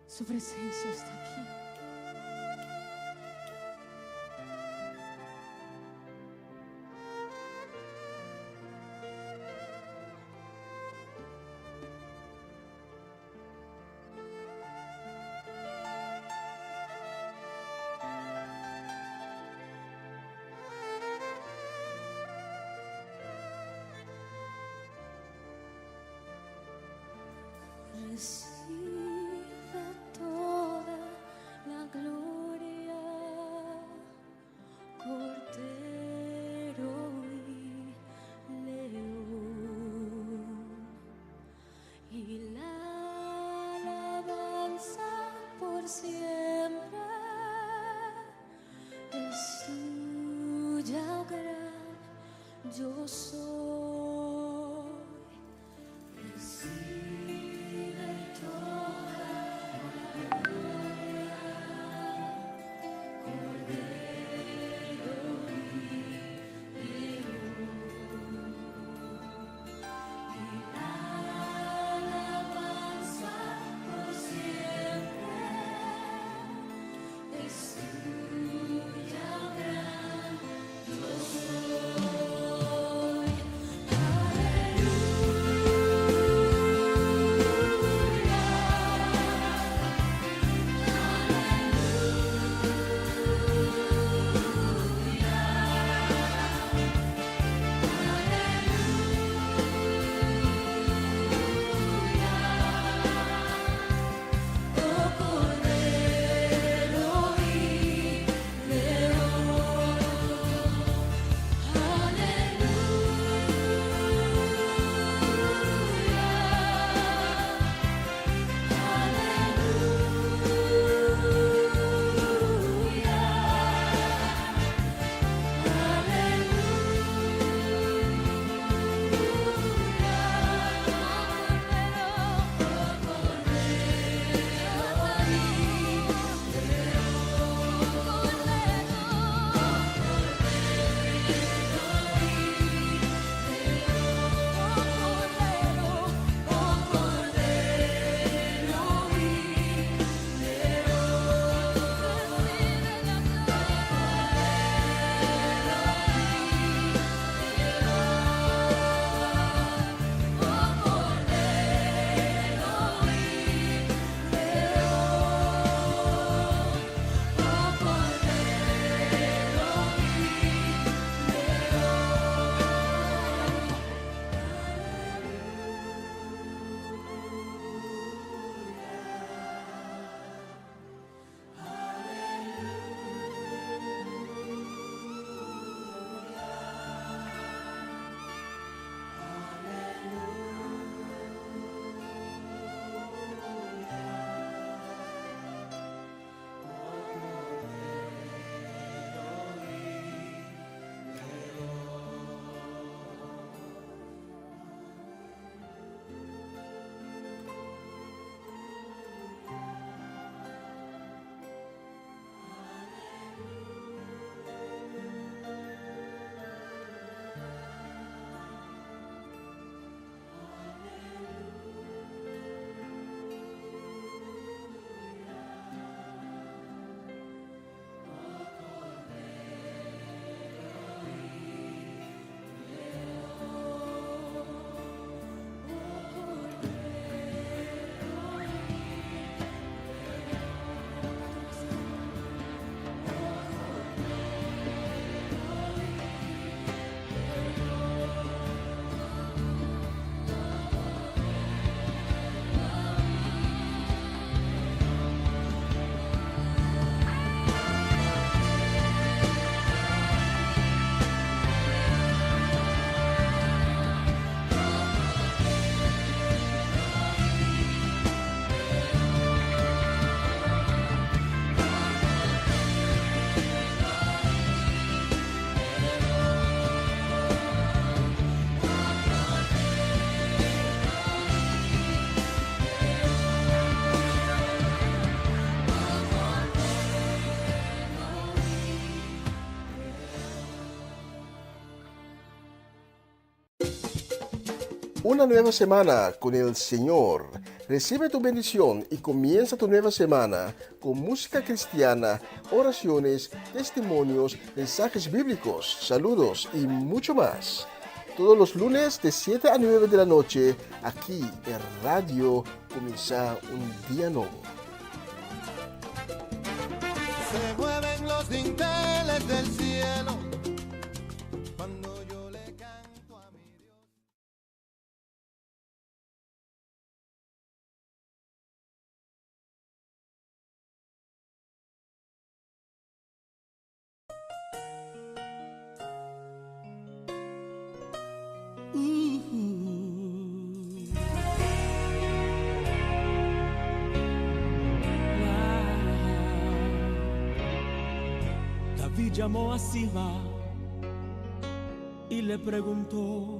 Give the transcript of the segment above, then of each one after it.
Su presencia está aquí. Recibe toda la gloria, Cordero y León, y la alabanza por siempre es tuya, gran yo soy. Una nueva semana con el Señor. Recibe tu bendición y comienza tu nueva semana con música cristiana, oraciones, testimonios, mensajes bíblicos, saludos y mucho más. Todos los lunes de 7 a 9 de la noche, aquí en Radio Comienza un Día Nuevo. Se mueven los dinteles del cielo cuando yo le canto a mi Dios. David llamó a Siba y le preguntó: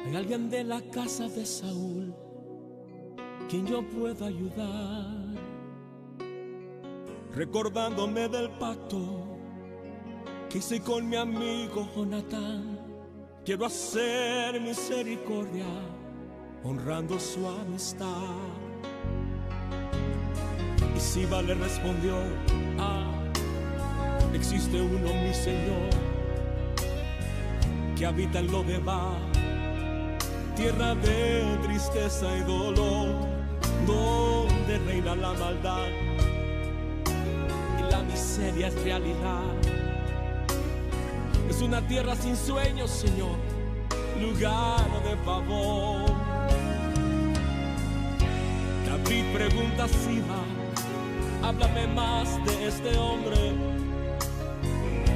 ¿hay alguien de la casa de Saúl quien yo pueda ayudar? Recordándome del pacto que hice con mi amigo Jonatán, quiero hacer misericordia honrando su amistad. Y Siba le respondió: existe uno, mi Señor, que habita en Lodebar, tierra de tristeza y dolor, donde reina la maldad y la miseria es realidad. Es una tierra sin sueños, Señor, lugar de favor. David pregunta a Siba: háblame más de este hombre.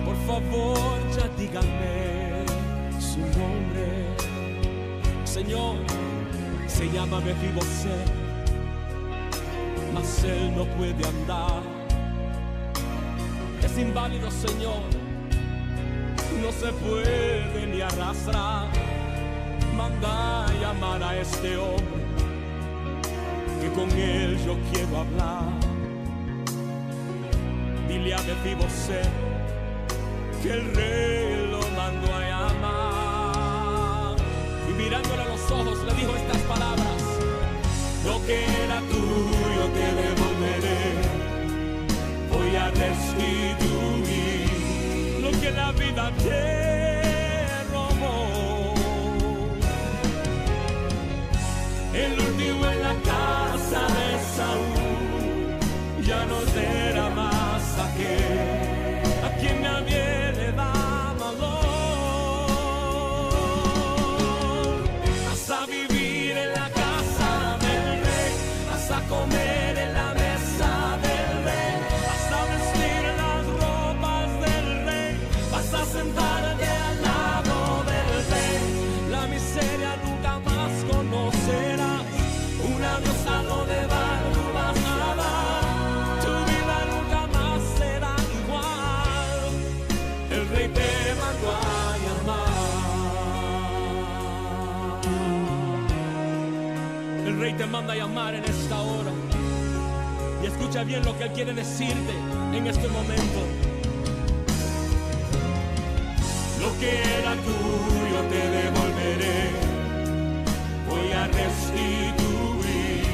Por favor, ya díganme su nombre. Señor, se llama Mefibosé, mas él no puede andar. Es inválido, Señor, no se puede ni arrastrar. Manda a llamar a este hombre, que con él yo quiero hablar. Dile a Mefibosé que el rey lo mandó a llamar. Y mirándole a los ojos le dijo estas palabras: lo que era tuyo te devolveré, voy a restituir lo que la vida te robó. El último en la casa de Saúl ya no será más aquel a quien nadie le da valor. Vas a vivir en la casa del rey, vas a comer en la mesa del rey, vas a vestir las ropas del rey, vas a sentarte al lado del rey. La miseria nunca más conocerás, un adiós a lo de barro vas a dar. Tu vida nunca más será igual, el rey te mandó a llamar. El rey te manda a llamar en esta hora. Y escucha bien lo que él quiere decirte en este momento. Lo que era tuyo te devolveré, voy a restituir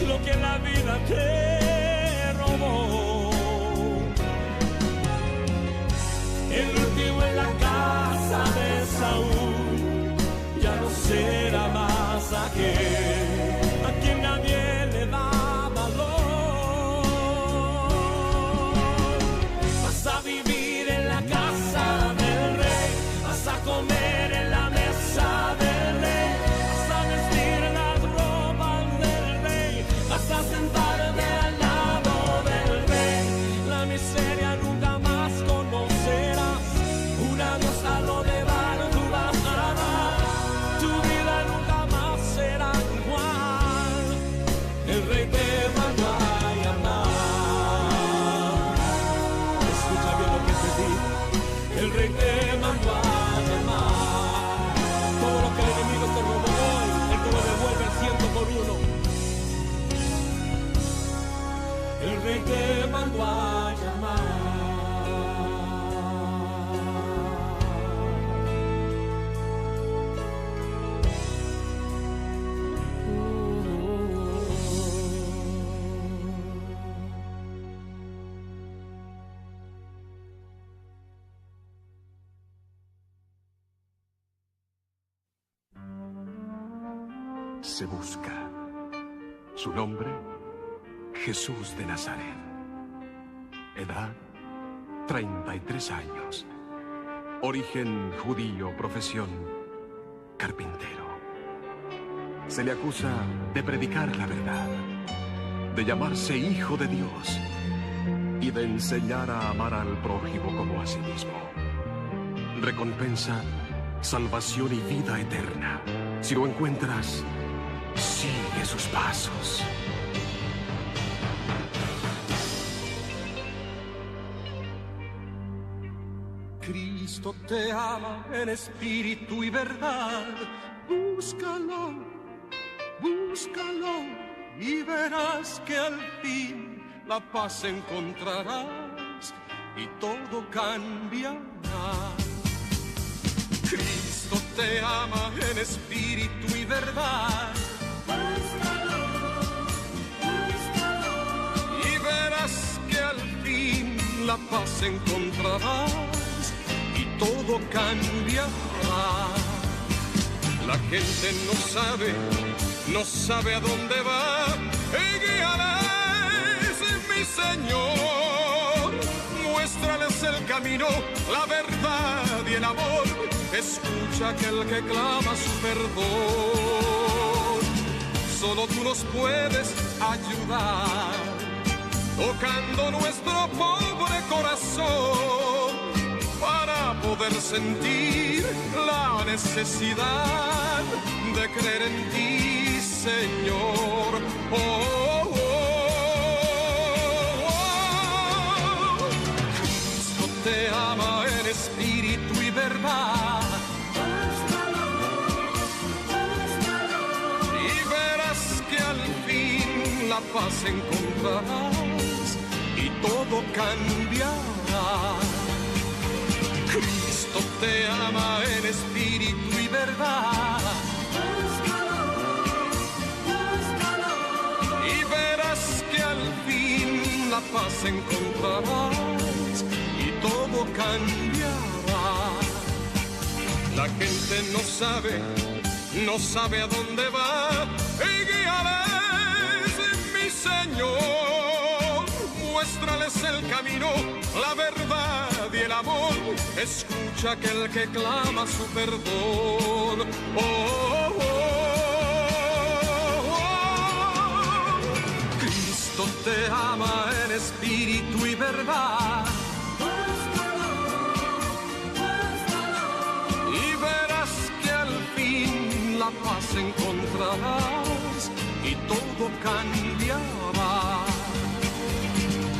lo que la vida te robó. El último en la casa de Saúl ya no será más aquel a quien nadie le da valor. Vas a vivir en la casa del rey, vas a comer se busca. Su nombre, Jesús de Nazaret. Edad, 33 años. Origen judío, profesión, carpintero. Se le acusa de predicar la verdad, de llamarse hijo de Dios y de enseñar a amar al prójimo como a sí mismo. Recompensa, salvación y vida eterna. Si lo encuentras, sigue sus pasos. Cristo te ama en espíritu y verdad. Búscalo, búscalo y verás que al fin la paz encontrarás y todo cambiará. Cristo te ama en espíritu y verdad. Búscalo, búscalo y verás que al fin la paz encontrarás y todo cambiará. La gente no sabe a dónde va. Guíales, mi Señor. Muéstrales el camino, la verdad y el amor. Escucha aquel que clama su perdón. Solo tú nos puedes ayudar, tocando nuestro pobre corazón, para poder sentir la necesidad de creer en ti, Señor. Oh, oh, oh, oh. Cristo te ama en espíritu y verdad. Y verás que al fin la paz encontrarás y todo cambiará. Cristo te ama en espíritu y verdad. Y verás que al fin la paz encontrarás y todo cambiará. La gente no sabe a dónde va. Y guíales, mi Señor. Muéstrales el camino, la verdad y el amor. Escucha aquel que clama su perdón. Oh, oh, oh, oh. Cristo te ama en espíritu y verdad. Y verás que al fin la paz encontrarás y todo cambiará.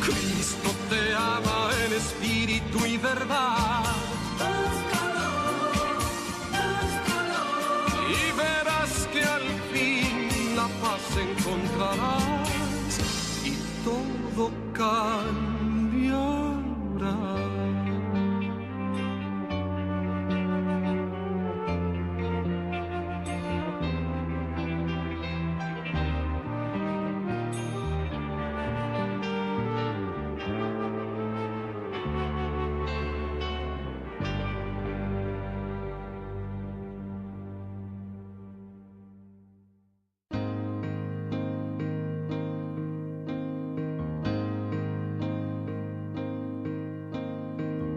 Cristo te ama en espíritu y verdad. Y verás que al fin la paz encontrarás y todo cambiará.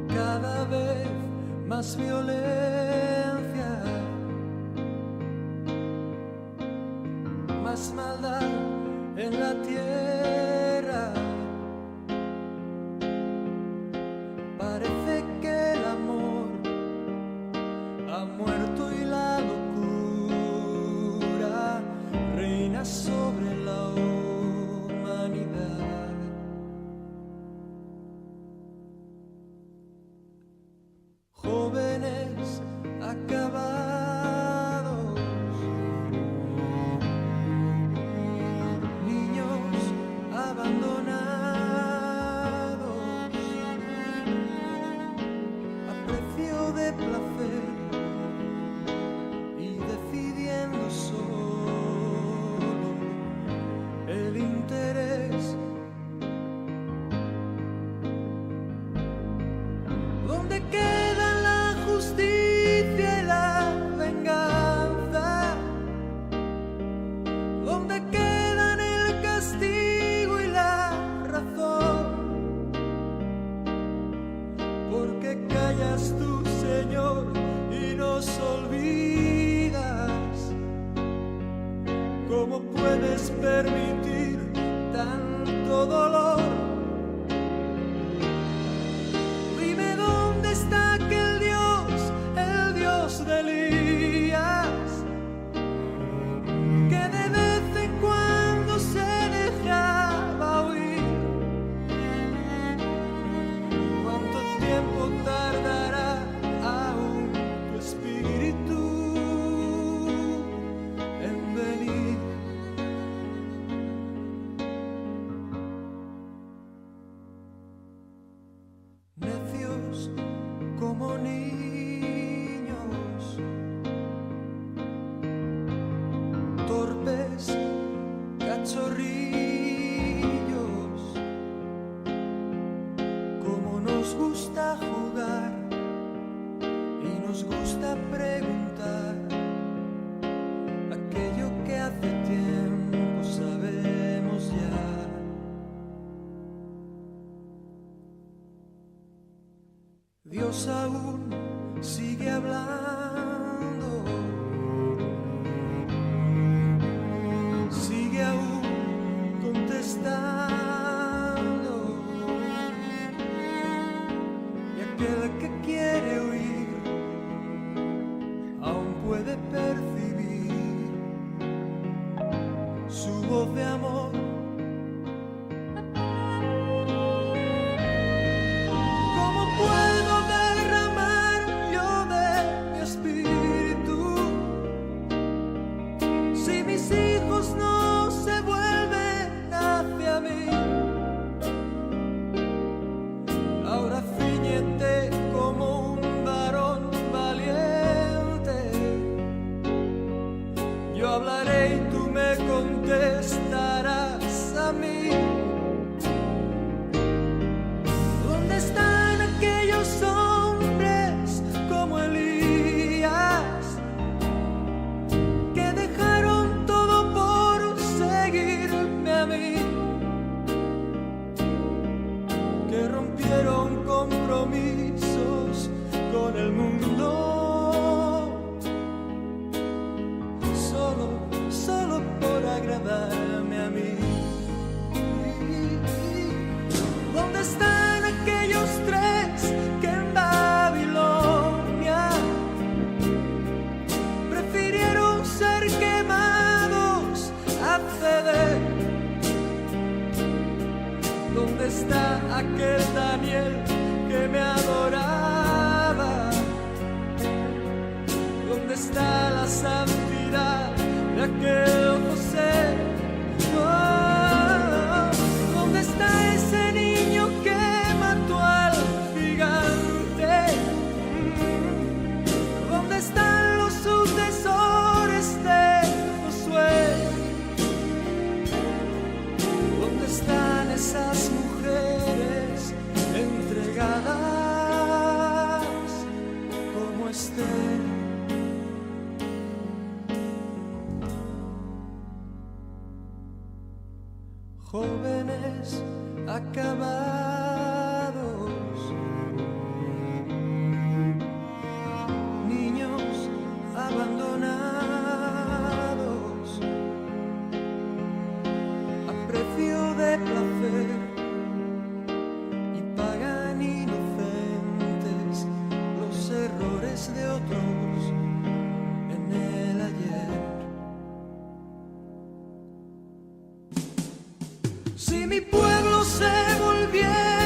Cada vez más violencia, más maldad en la tierra. Parece que el amor ha muerto y la locura reina sobre la humanidad. Jóvenes acabados, niños abandonados, a precio de placer, voz de Elías, que de vez en cuando se dejaba oír. ¿Cuánto tiempo tardará aún tu espíritu en venir? Necios como niños, torpes cachorrillos, como nos gusta jugar y nos gusta preguntar aquello que hace tiempo sabemos ya. Dios aún sigue hablando, sigue aún contestando, y aquel que quiere oír aún puede percibir su voz de amor. ¿Cómo puedo derramar yo de mi espíritu si mis hijos no se vuelven hacia mí? Ahora ciñete como un varón valiente, yo hablaré y tú me contestarás a mí. ¿Dónde están aquellos hombres como Elías que dejaron todo por seguirme a mí? Que rompieron compromisos con el mundo solo por agradarme a mí. ¿Dónde están aquellos tres que en Babilonia prefirieron ser quemados a ceder? ¿Dónde está aquel Daniel que me adoraba? ¿Dónde está la santidad de aquel José? Oh, ¿dónde está ese niño que mató al gigante? ¿Dónde están los sucesores de Josué? ¿Dónde están esas mujeres entregadas como Esther? Jóvenes acabados, niños abandonados, a precio de placer, y pagan inocentes los errores de otros en el ayer. Si mi pueblo se volviera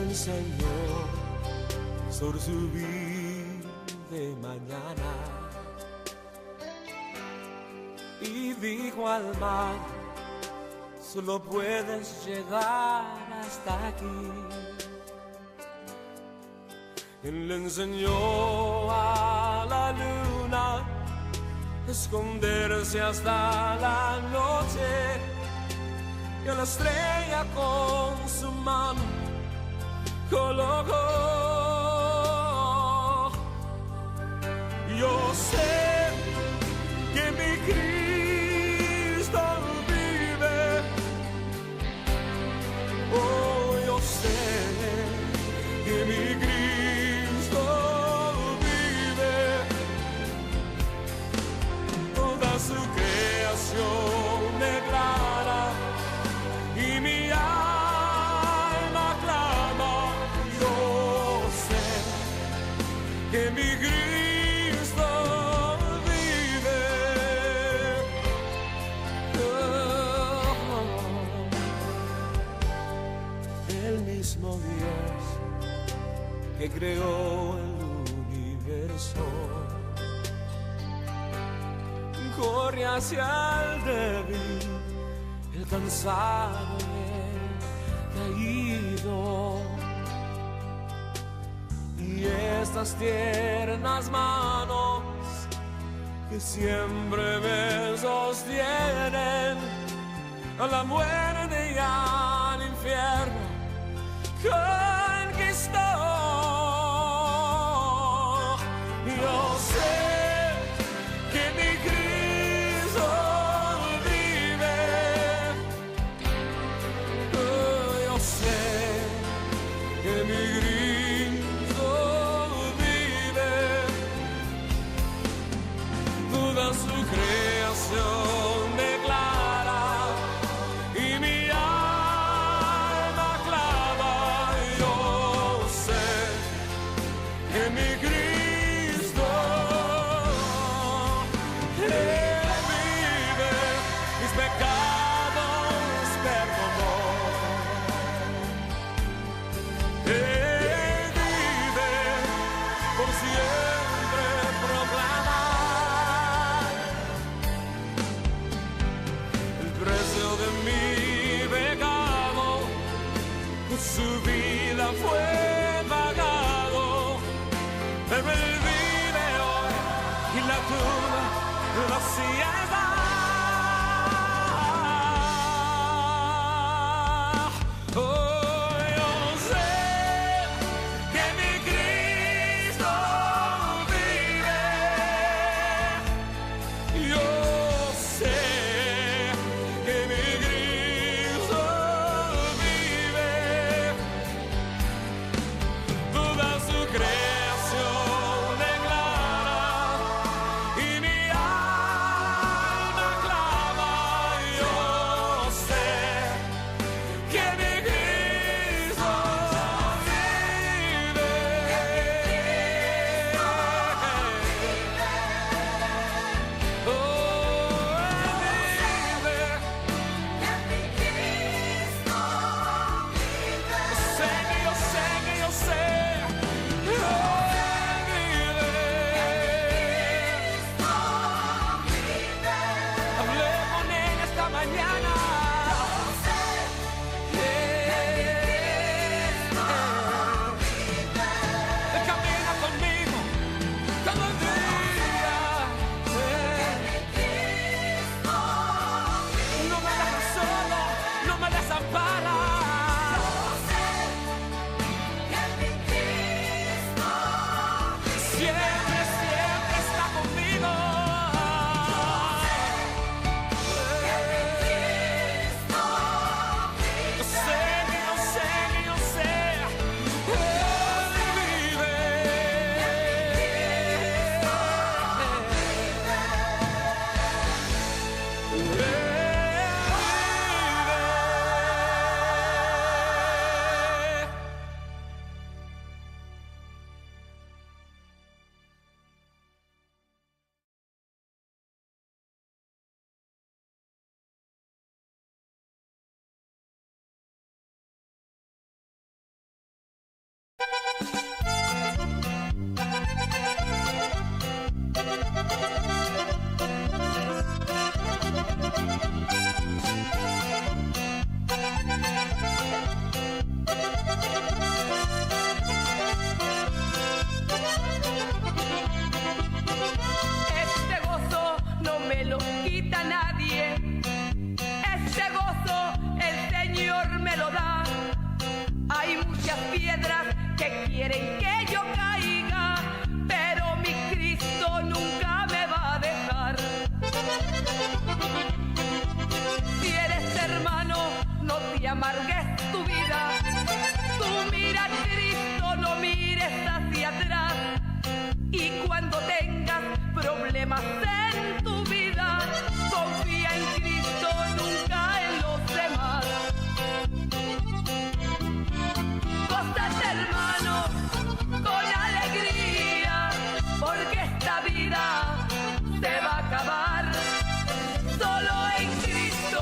enseñó sobre su vida de mañana y dijo al mar, solo puedes llegar hasta aquí. Él le enseñó a la luna esconderse hasta la noche y a la estrella con su mano colocó. Yo sé que mi Cristo vive. Oh, yo sé que mi Cristo vive. Toda su creación declara y mi alma clama. Yo sé que mi Cristo vive. El mismo Dios que creó el universo corre hacia el débil, el cansado y el caído. Y estas tiernas manos que siempre me sostienen a la muerte y al infierno conquistó. Yo sé que mi Cristo vive. Yo sé que mi Cristo vive. Toda su creación declara y mi alma clama. Yo sé que mi Cristo Él vive, mis pecados perdonó. Él vive, por siempre proclama el precio de mi pecado, por su vida fue pagado. Pero Él vive hoy y la tumba vacía está. Oh, yo sé que mi Cristo vive. Yo sé que mi Cristo vive. Toda su creación declara y mi alma temas en tu vida, confía en Cristo, nunca en los demás. Gózate, hermano, con alegría, porque esta vida se va a acabar. Solo en Cristo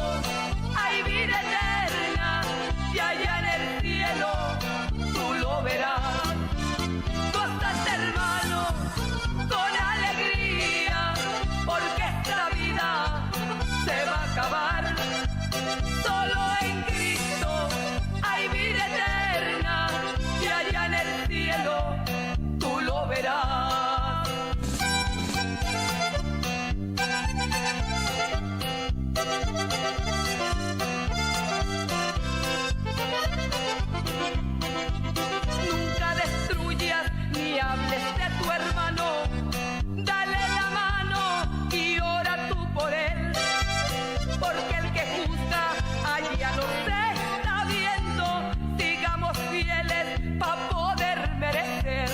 hay vida eterna, y allá en el cielo tú lo verás. Gózate, hermano, con alegría, porque esta vida se va a acabar. Solo en Cristo hay vida eterna, y allá en el cielo tú lo verás. Nunca destruyas ni hables de tu hermano, dale la mano y ora tú por él, porque el que juzga allá nos está viendo. Sigamos fieles para poder merecer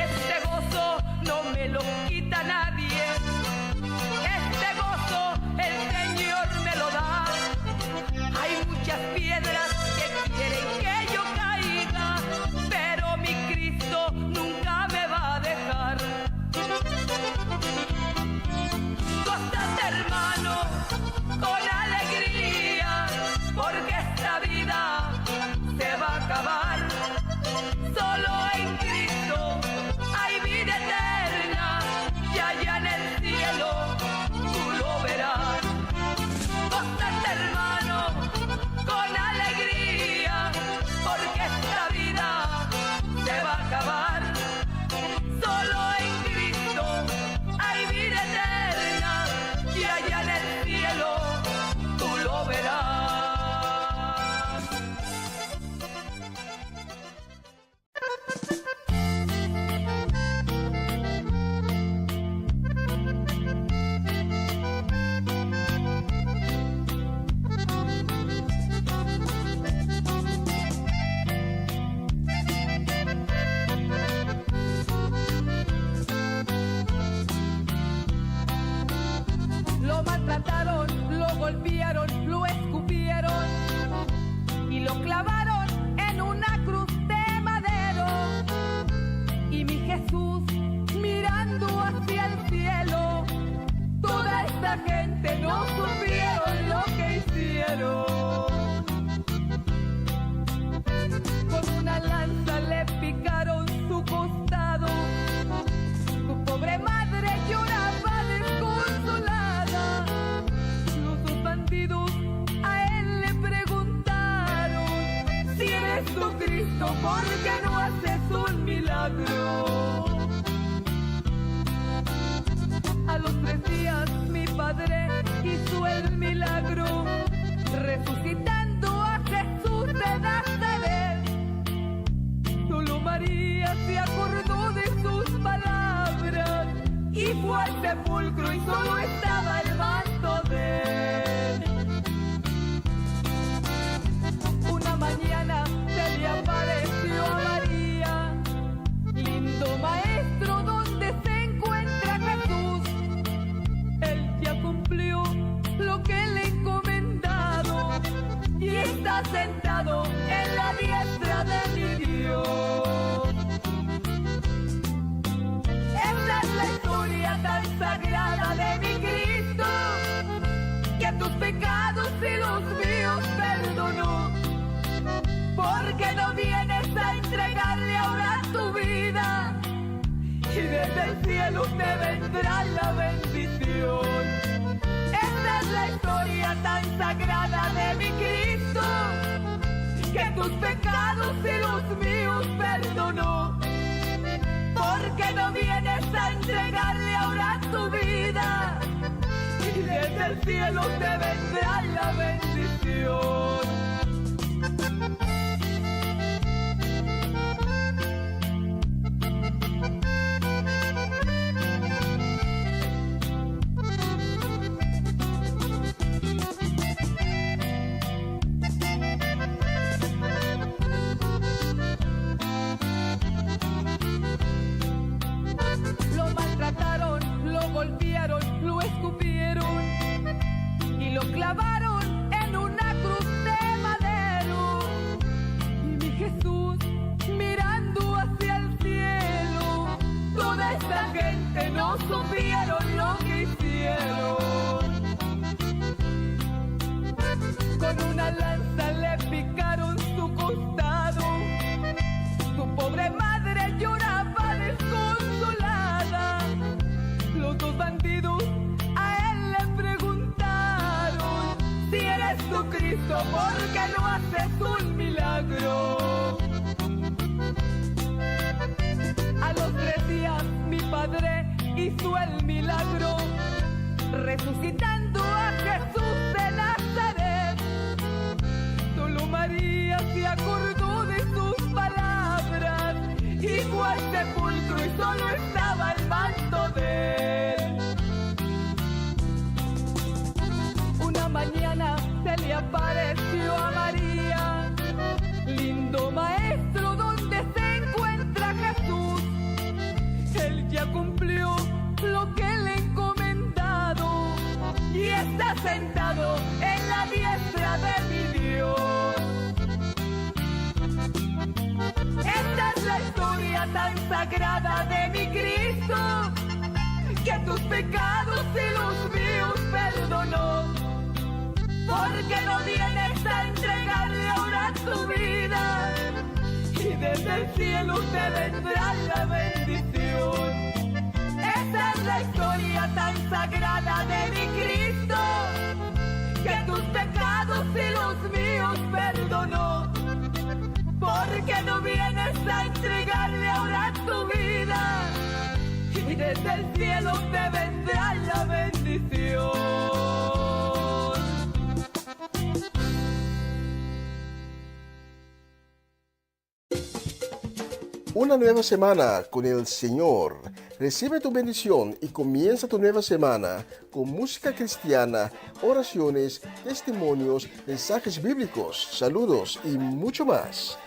este gozo, no me lo quita nadie. Este gozo el Señor me lo da. Hay muchas piedras que quieren que yo caiga, pero mi Cristo nunca me va a dejar. Gózate, hermano, con alegría, porque esta vida se va a acabar. Solo en Cristo hay vida eterna, y allá en el cielo tú lo verás. Gózate, hermano, con alegría, porque esta vida se va a acabar. Solo en Cristo hay vida eterna, y allá en el cielo tú lo verás. Lo maltrataron, lo golpearon, lo escupieron y lo clavaron en una cruz de madero. Y mi Jesús mirando hacia el cielo, toda esta gente no supieron lo que hicieron. Con una lanza le picaron su costado, su pobre madre lloraba desconsolada. Los bandidos a él le preguntaron: si eres tu Cristo, ¿por qué no haces un milagro? A los 3 días mi padre hizo el milagro, resucitando a Jesús de Nazaret. Solo María se acordó de sus palabras y fue al sepulcro, y solo estaba el manto de él. Una mañana se le apareció a María: lindo maestro, ¿dónde se encuentra Jesús? Él ya cumplió lo que le he encomendado y está sentado en la diestra de mi Dios. Esta es la historia tan sagrada de mi Cristo, que tus pecados y los míos perdonó. Porque no vienes a entregarle ahora tu vida, y desde el cielo te vendrá la bendición. Esta es la historia tan sagrada de mi Cristo, que tus pecados y los míos perdonó. Porque no vienes a entregarle ahora tu vida, y desde el cielo te vendrá la bendición. que no supieron lo que hicieron. Con una lanza le picaron su costado. Su pobre madre lloraba desconsolada. Los dos bandidos a él le preguntaron: si eres tu Cristo, ¿por qué no haces un milagro? A los 3 días mi padre hizo el milagro, resucitando a Jesús de Nazaret. Solo María se acordó de sus palabras y fue al sepulcro y solo estaba el manto de él. Una mañana se le apareció a María: lindo maestro, ¿dónde se encuentra Jesús? Él ya cumplió lo que le he encomendado y está sentado en la diestra de mi Dios. Esta es la historia tan sagrada de mi Cristo, que tus pecados y los míos perdonó. Porque no vienes a entregarle ahora tu vida, y desde el cielo te vendrá la bendición. Esa es la historia tan sagrada de mi Cristo, que tus pecados y los míos perdonó. Porque no vienes a entregarle ahora tu vida, y desde el cielo te vendrá la bendición. Una nueva semana con el Señor. Recibe tu bendición y comienza tu nueva semana con música cristiana, oraciones, testimonios, mensajes bíblicos, saludos y mucho más.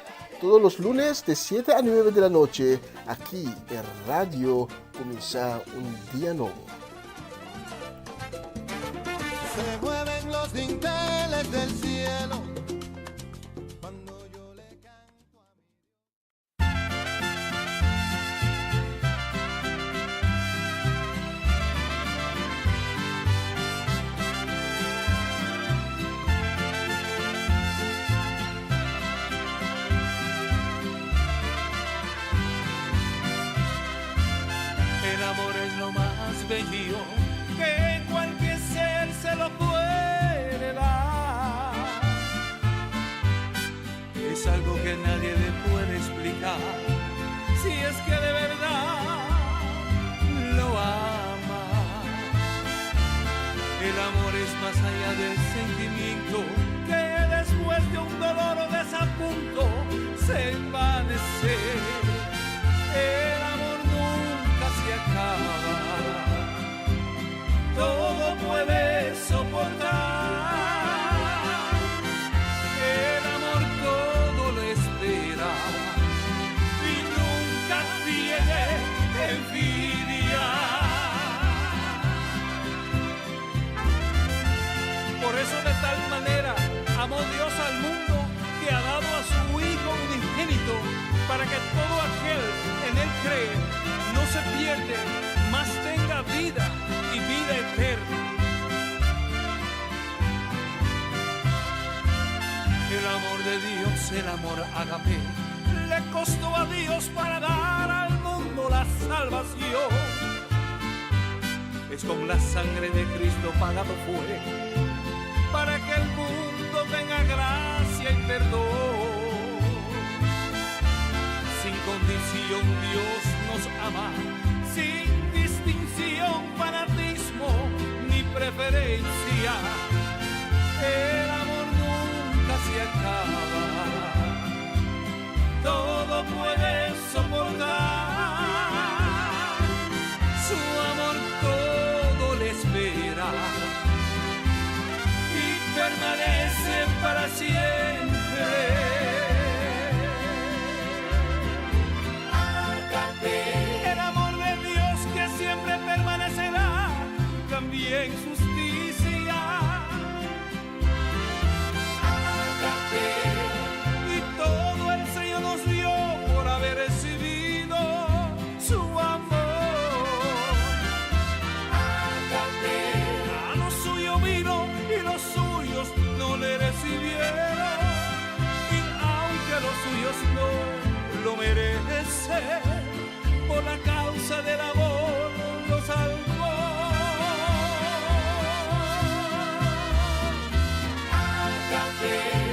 Todos los lunes de 7 a 9 de la noche, aquí en Radio Comienza un Día Nuevo. Se mueven los dinteles del cielo cuando yo le canto a mi El amor es lo más bello que cualquier ser se lo puede dar. Es algo que nadie le puede explicar, si es que de verdad lo ama. El amor es más allá del sentimiento que después de un dolor o desapunto se envanece. El amor nunca se acaba, todo puede soportar. El amor todo lo espera y nunca tiene envidia. Por eso de tal manera amó Dios al mundo, que ha dado a su Hijo unigénito, para que todo aquel en él cree no se pierde, mas tenga vida y vida eterna. El amor de Dios, el amor ágape, le costó a Dios para dar al mundo la salvación. Es con la sangre de Cristo pagado fue, para que el mundo tenga gracia y perdón. Sin condición Dios nos ama, sin distinción, fanatismo ni preferencia. El amor nunca se acaba, todo puede soportar. Su amor todo le espera y permanece para siempre. El amor de Dios que siempre permanecerá, también justicia. por la causa del amor lo salvó.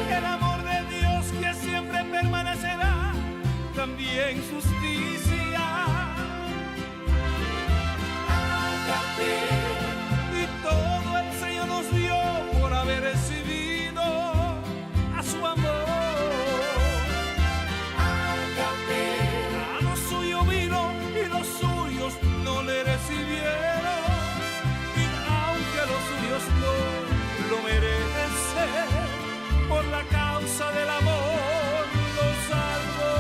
El amor de Dios que siempre permanecerá, también justicia. Y todo el Señor nos dio por haber recibido a su amor. A lo suyo vino y los suyos no le recibieron. Y aunque los suyos no lo merecen, por la causa del amor lo salvó.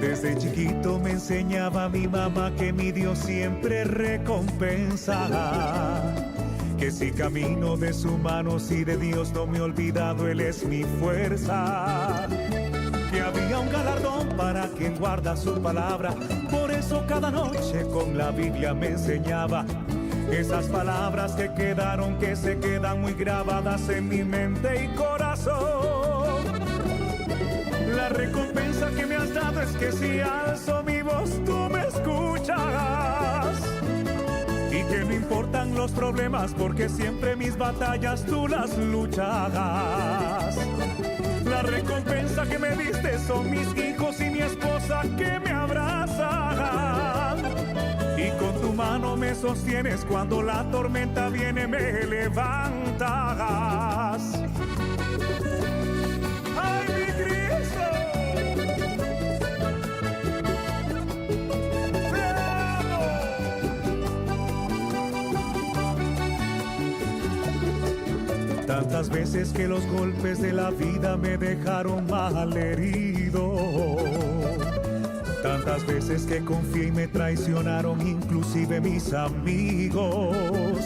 Desde chiquito me enseñaba mi mamá que mi Dios siempre recompensa. Que si camino de su mano, si de Dios no me he olvidado, Él es mi fuerza. Que había un galardón para quien guarda su palabra. Por eso cada noche con la Biblia me enseñaba esas palabras que quedaron, que se quedan muy grabadas en mi mente y corazón. La recompensa que me has dado es que si alzo mi voz tú me escuchas. Y que no importan los problemas porque siempre mis batallas tú las lucharás. La recompensa que me diste son mis hijos y mi esposa que me abrazan. Y con tu mano me sostienes cuando la tormenta viene, me levantas. ¡Ay, mi Cristo! ¡Te amo! Tantas veces que los golpes de la vida me dejaron mal herido. Tantas veces que confié y me traicionaron inclusive mis amigos.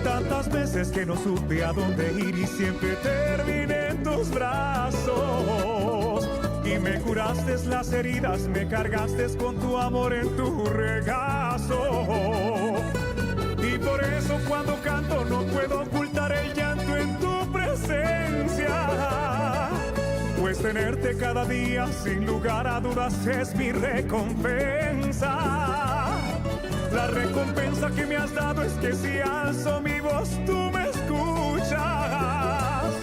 Tantas veces que no supe a dónde ir y siempre terminé en tus brazos. Y me curaste las heridas, me cargaste con tu amor en tu regazo. Y por eso cuando canto no puedo ocultar el llanto en tu presencia. Pues tenerte cada día sin lugar a dudas es mi recompensa. La recompensa que me has dado es que si alzo mi voz tú me escuchas.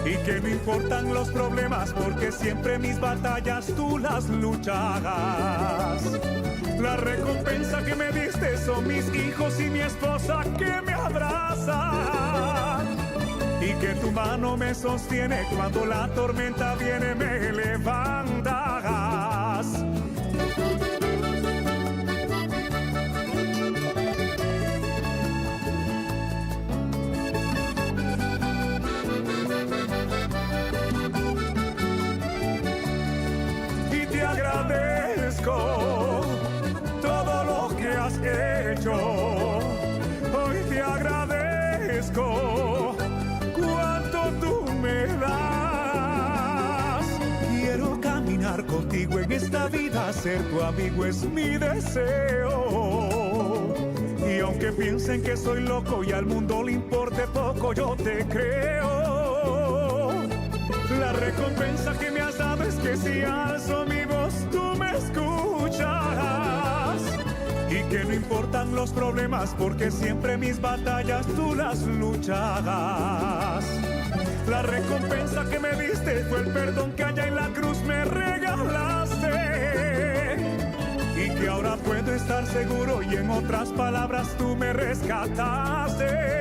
Y que no importan los problemas porque siempre mis batallas tú las lucharás. La recompensa que me diste son mis hijos y mi esposa que me abrazan. Y que tu mano me sostiene cuando la tormenta viene, me levantas. Y te agradezco todo lo que has hecho. Hoy te agradezco cuánto tú me das. Quiero caminar contigo en esta vida, ser tu amigo es mi deseo. Y aunque piensen que soy loco y al mundo le importe poco, yo te creo. La recompensa que me has dado es que si alzo mi voz tú me escuchas. Y que no importan los problemas porque siempre mis batallas tú las lucharás. La recompensa que me diste fue el perdón que allá en la cruz me regalaste. Y que ahora puedo estar seguro y en otras palabras tú me rescataste.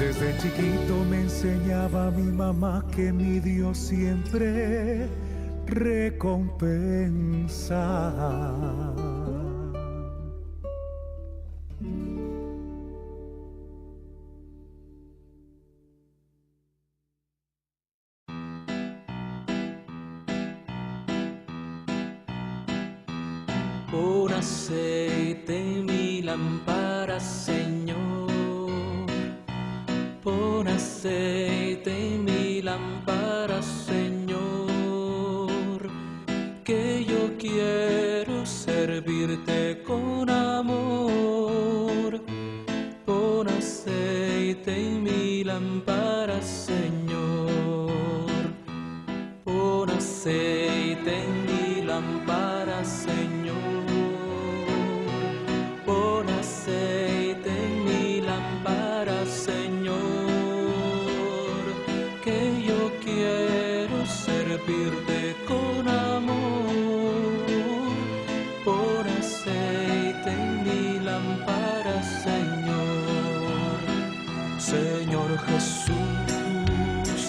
Desde chiquito me enseñaba mi mamá que mi Dios siempre recompensa. Pon aceite en mi lámpara, Señor. Pon aceite en mi lámpara, Señor. Que yo quiero servirte con amor. Pon aceite en mi lámpara, Señor. Pon aceite en mi lámpara, Señor. Pon aceite en mi lámpara, Señor, que yo quiero servirte con amor. Pon aceite en mi lámpara, Señor. Señor Jesús,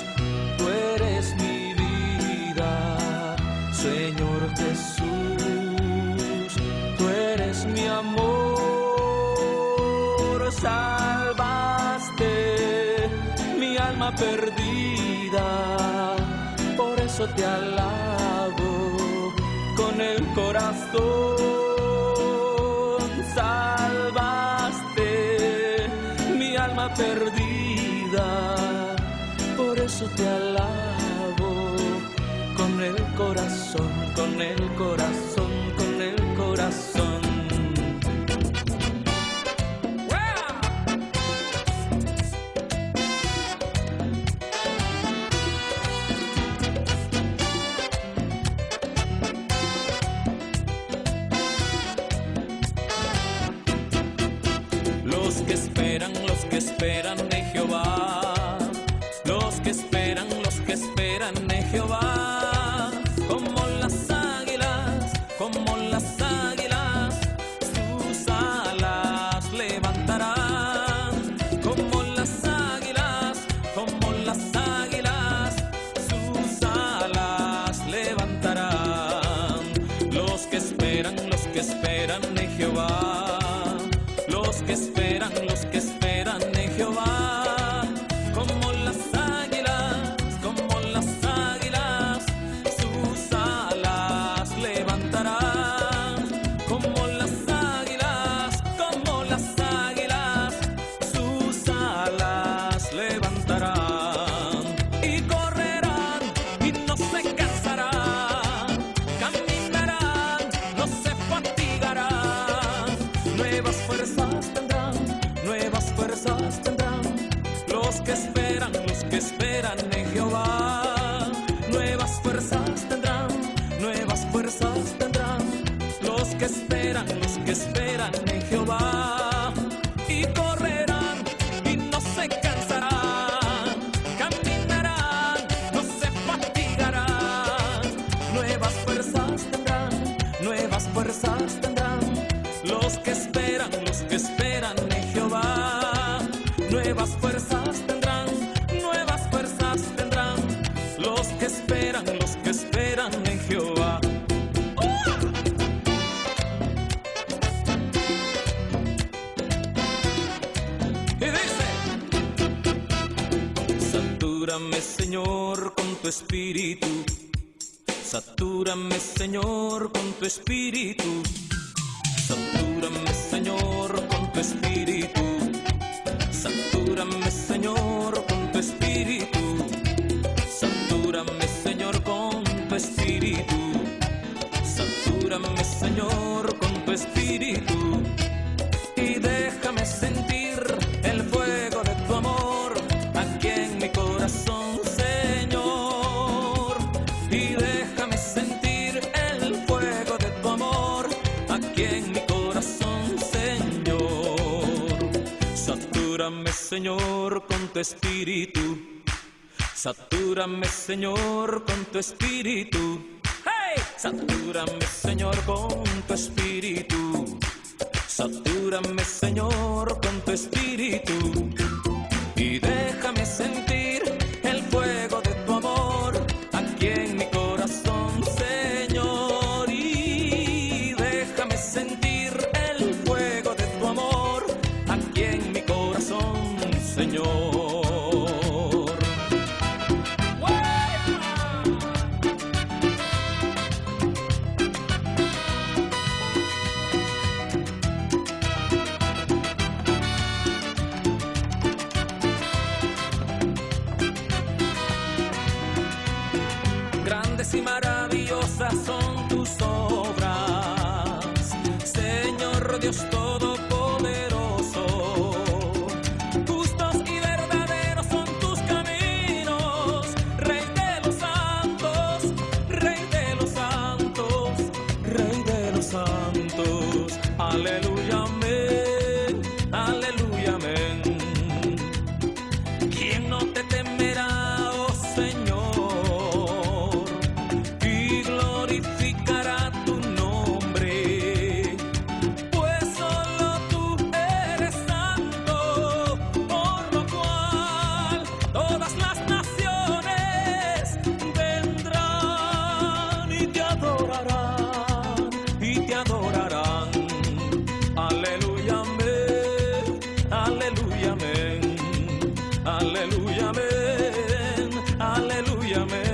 tú eres mi vida. Señor Jesús, tú eres mi amor. Salvaste mi alma perdida, por eso te alabo con el corazón. Salvaste mi alma perdida, por eso te alabo con el corazón, con el corazón, con el corazón. Los que esperan en Jehová, los que esperan en Jehová, como las águilas, sus alas levantarán, como las águilas, sus alas levantarán. Los que esperan en Jehová, los que esperan en Jehová, como las águilas, sus alas levantarán, como las águilas, sus alas levantarán, y correrán y no se cansarán, caminarán, no se fatigarán, nuevas fuerzas tendrán, los que esperan en Jehová, nuevas fuerzas tendrán, los que esperan en Jehová, y correrán y no se cansarán, caminarán, no se fatigarán, nuevas fuerzas tendrán, los que esperan en Jehová, nuevas fuerzas tendrán, los que esperan en Jehová. Y dice: satúrame, Señor, con tu espíritu. Satúrame, Señor, con tu espíritu. Satúrame, Señor, con tu espíritu. Satúrame, Señor, con tu espíritu. Satúrame, Señor, con tu espíritu. Satúrame, Señor, con tu espíritu. Y déjame sentir el fuego de tu amor aquí en mi corazón, Señor. Y déjame sentir el fuego de tu amor aquí en mi corazón, Señor. Satúrame, Señor, con tu espíritu. Satúrame, Señor, con tu espíritu. ¡Hey! Satúrame, Señor, con tu espíritu. Satúrame, Señor, con tu espíritu. Y y en mi corazón, Señor. Grandes y maravillosas son tus obras, Señor Dios Todopoderoso. Justos y verdaderos son tus caminos, Rey de los santos, Rey de los santos, Rey de los santos. Aleluya, amén, aleluya, amén. ¿Quién no te temerá, oh Señor? Aleluya, amén, aleluya, amén.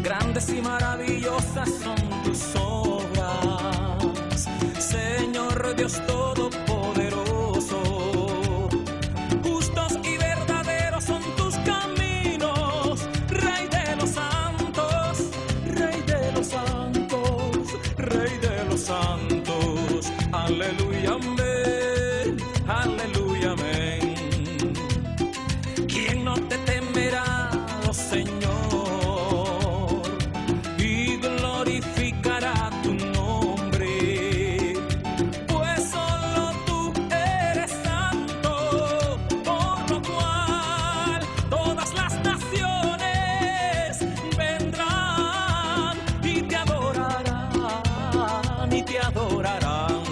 Grandes y maravillosas son tus obras, Señor Dios Todopoderoso. Justos y verdaderos son tus caminos, Rey de los santos, Rey de los santos, Rey de los santos. Aleluya, amén, aleluya, amén. ¿Quién no te temerá, oh Señor, y glorificará tu nombre? Pues solo tú eres santo, por lo cual todas las naciones vendrán y te adorarán, y te adorarán.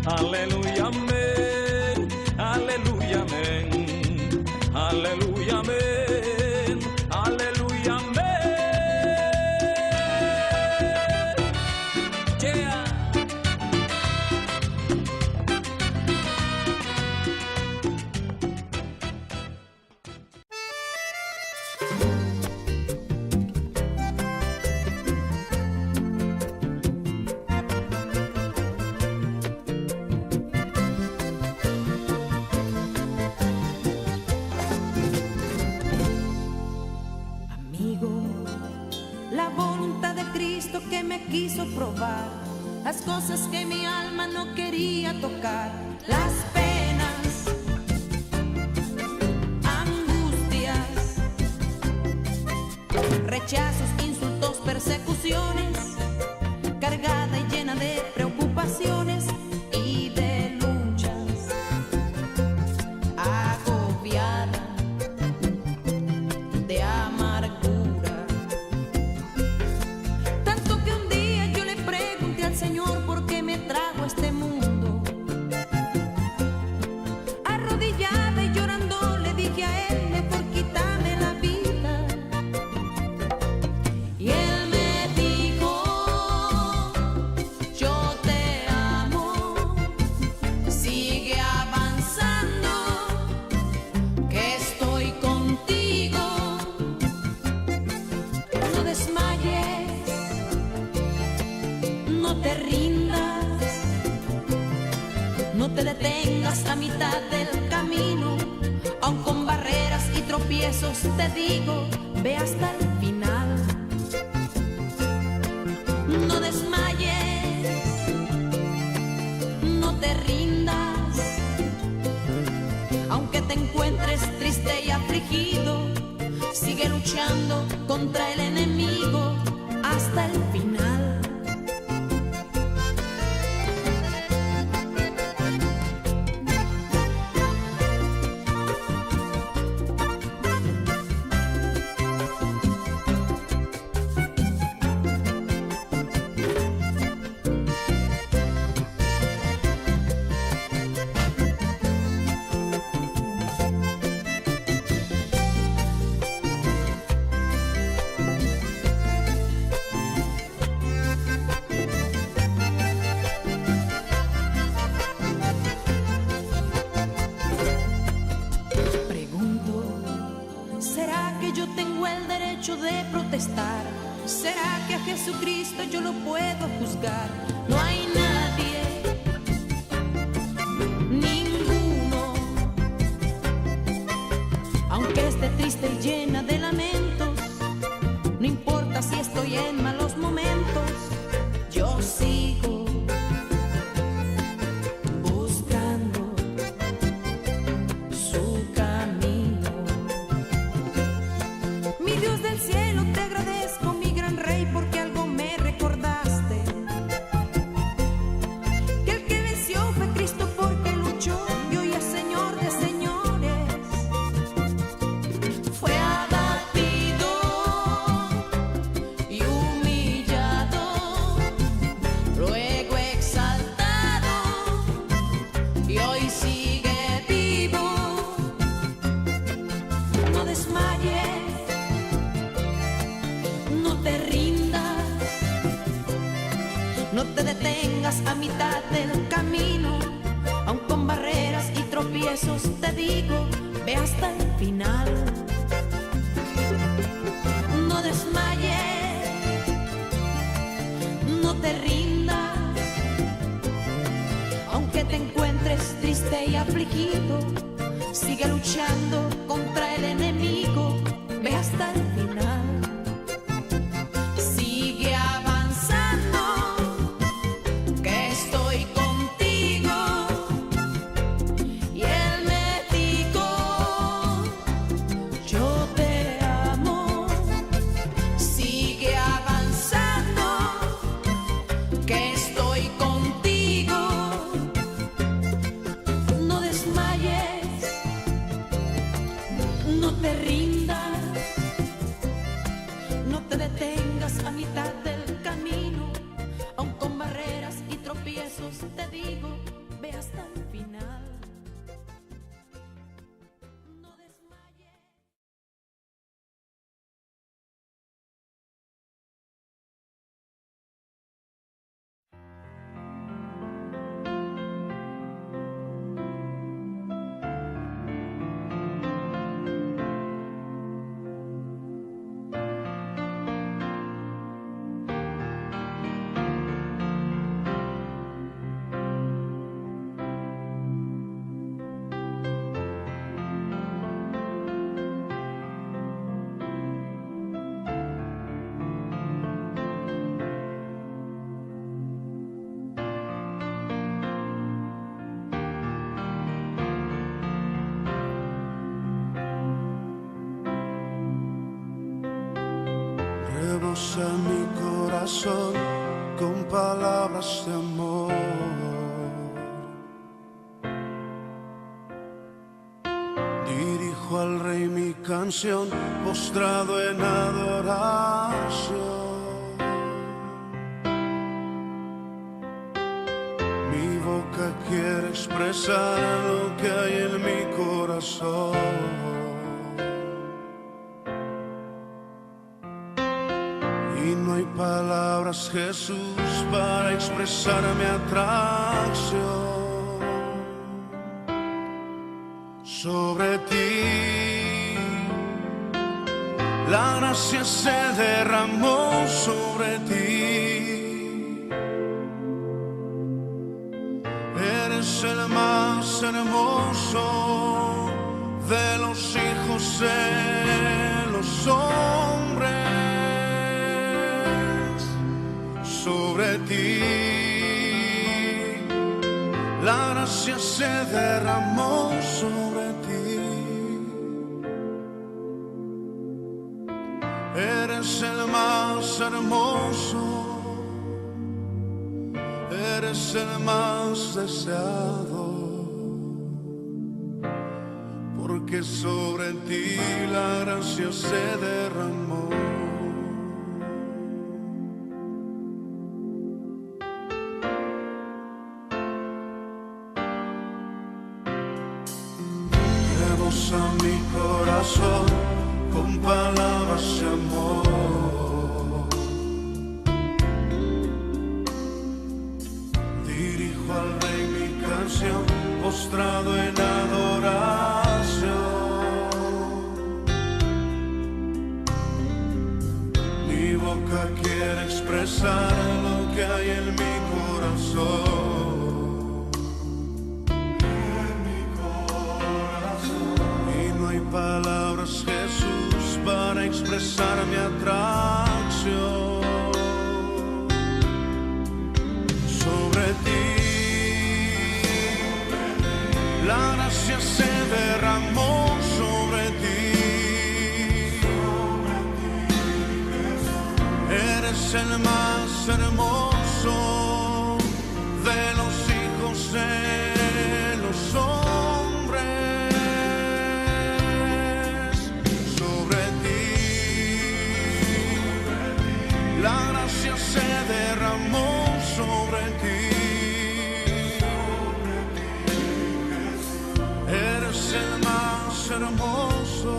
Aleluya, amén, aleluya, amén, aleluya, amén, aleluya, amén. Yeah. Amigo, la voluntad de Cristo que me quiso probar, las cosas que mi alma no quería tocar, las penas, angustias, rechazos, insultos, persecuciones, cargada y llena de preocupaciones y de luchas, agobiada de amargura. Tanto que un día yo le pregunté al Señor por qué me trajo a este mundo. Arrodillada y llorando le dije a Él, mejor quítame la vida. Y Él me dijo, yo te amo, sigue avanzando, que estoy contigo. No desmayes, no te rindas, no te detengas a mitad del camino, aun con barreras y tropiezos te digo, ve hasta el final. No desmayes, no te rindas, aunque te encuentres triste y afligido, sigue luchando contra el enemigo hasta el final. de protestar. ¿Será que a Jesucristo yo lo puedo juzgar? No hay nadie, ninguno, aunque esté triste y llena de lamentos. No importa si estoy en malos momentos, yo sigo buscando su camino. Mi Dios del cielo, te agradezco, mi gran Rey, porque algo me recordaste. Que el que venció fue Cristo porque luchó y hoy es Señor de señores. Fue abatido y humillado, luego exaltado y hoy sigue vivo. No desmayes, no te rindas, no te detengas a mitad del camino, aun con barreras y tropiezos te digo, ve hasta el final. No desmayes, no te rindas, aunque te encuentres triste y afligido, sigue luchando contra el enemigo, ve hasta el final. Sigue avanzando, que estoy contigo. Y Él me dijo, yo te amo. Sigue avanzando, que estoy contigo. No desmayes, no te rindas, no te detengas a mitad del camino, aun con barreras y tropiezos te digo, ve hasta el final. No desmayes. Rebosa mi corazón con palabras de amor. Dirijo al Rey mi canción, postrado en adoración. Mi boca quiere expresar lo que hay en mi corazón. Y no hay palabras, Jesús, para expresar mi atracción. Sobre ti la gracia se derramó sobre ti. Eres el más hermoso de los hijos de los hombres. Sobre ti la gracia se derramó sobre ti. Eres el más hermoso, eres el más deseado, porque sobre ti la gracia se derramó. Rebosa mi corazón con palabras de amor. Dirijo al Rey mi canción, postrado en adoración. boca quiere expresar lo que hay en mi corazón. En mi corazón. Y no hay palabras, Jesús, para expresar mi atracción sobre ti. La gracia se derramó sobre ti. Eres el más hermoso de los hijos de los hombres. Sobre ti la gracia se derramó sobre ti. Eres el más hermoso,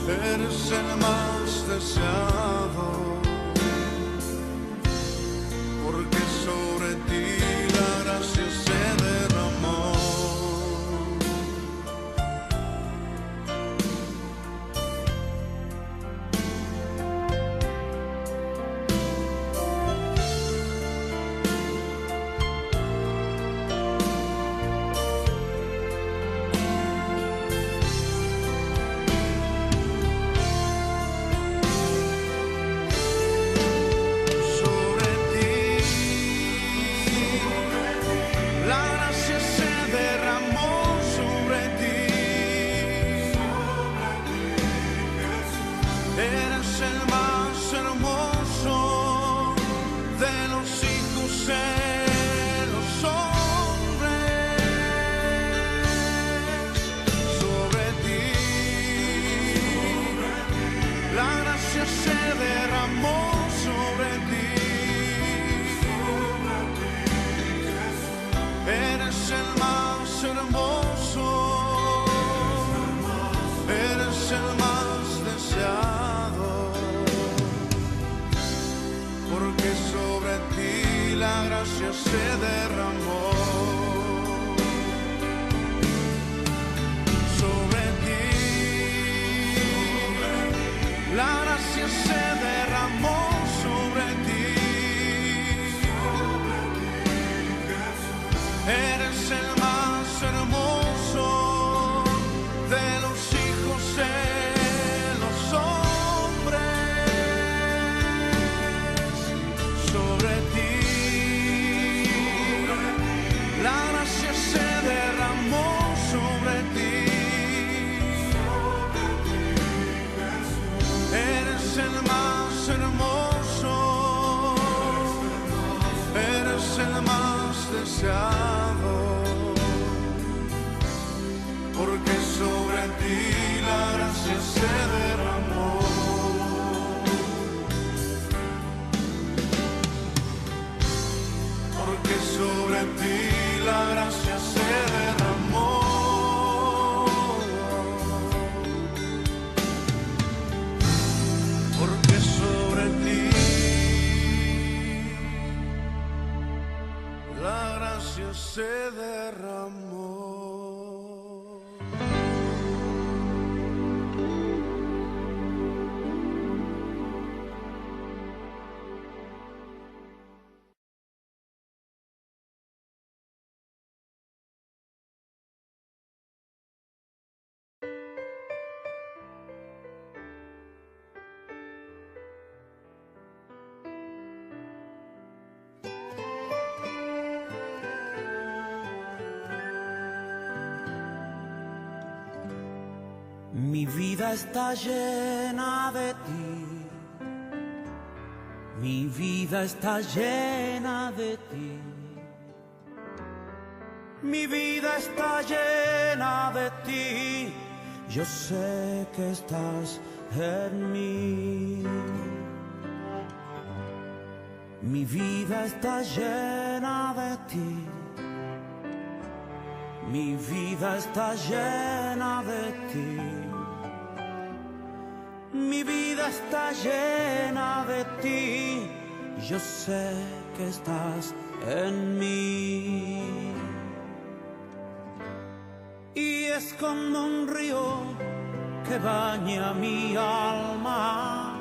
eres el más deseado, porque sobre ti la gracia se derramó. Se derramó sobre ti, la gracia se derramó sobre ti. Eres el más hermoso de los hijos de los hombres. Sobre ti la gracia se derramó sobre ti. Eres el más hermoso, eres el más deseado, porque sobre ti la gracia se derramó. Porque sobre ti la gracia se derramó. Porque sobre ti la gracia se derramó. Mi vida está llena de ti, mi vida está llena de ti, mi vida está llena de ti, yo sé que estás en mí. Mi vida está llena de ti, mi vida está llena de ti. Mi vida está llena de ti, yo sé que estás en mí. Y es como un río que baña mi alma,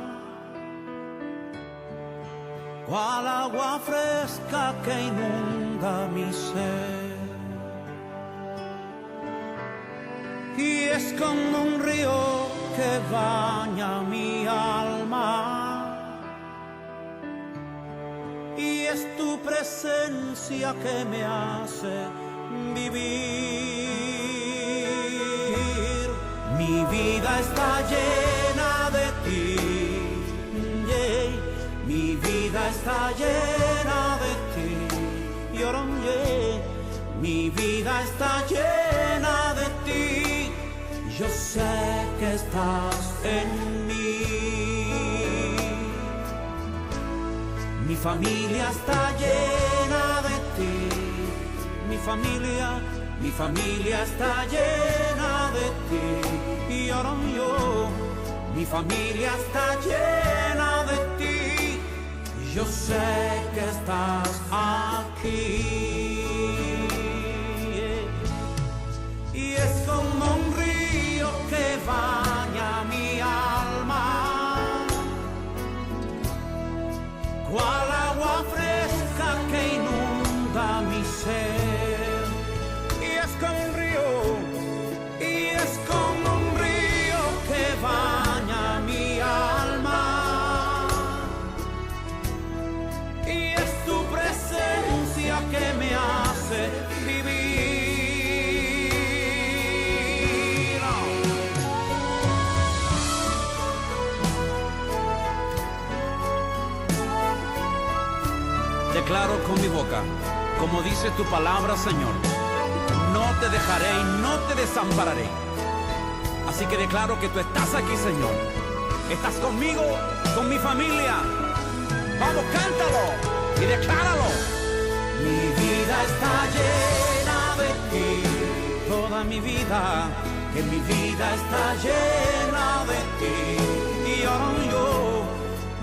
cual agua fresca que inunda mi ser. Y es como un río que baña mi alma. Y es tu presencia que me hace vivir. Mi vida está llena de ti, yeah. Mi vida está llena de ti, yeah. Mi vida está llena de ti. Yo sé que estás en mí. Mi familia está llena de ti. Mi familia está llena de ti. Y ahora yo, mi familia está llena de ti. Yo sé que estás aquí. Y es como un río que baña mi alma, cual agua fresca que inunda mi ser. Y es como un río, y es como un río que baña mi alma. Y es tu presencia que me hace vivir. Declaro con mi boca, como dice tu palabra, Señor, no te dejaré y no te desampararé. Así que declaro que tú estás aquí, Señor. Estás conmigo, con mi familia. Vamos, cántalo y decláralo. Mi vida está llena de ti, toda mi vida, que mi vida está llena de ti. Y ahora yo,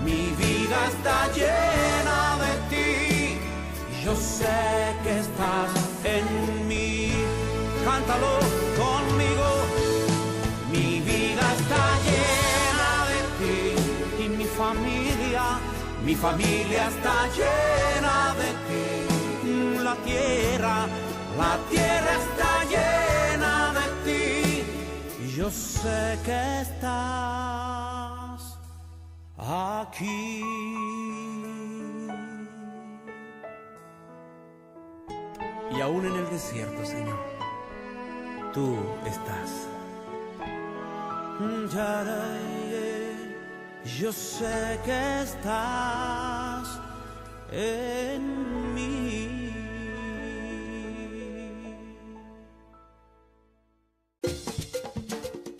mi vida está llena de ti. Yo sé que estás en mí. Cántalo conmigo. Mi vida está llena de ti. Y mi familia está llena de ti. La tierra está llena de ti. Yo sé que estás aquí. Y aún en el desierto, Señor, tú estás. Yo sé que estás en mí.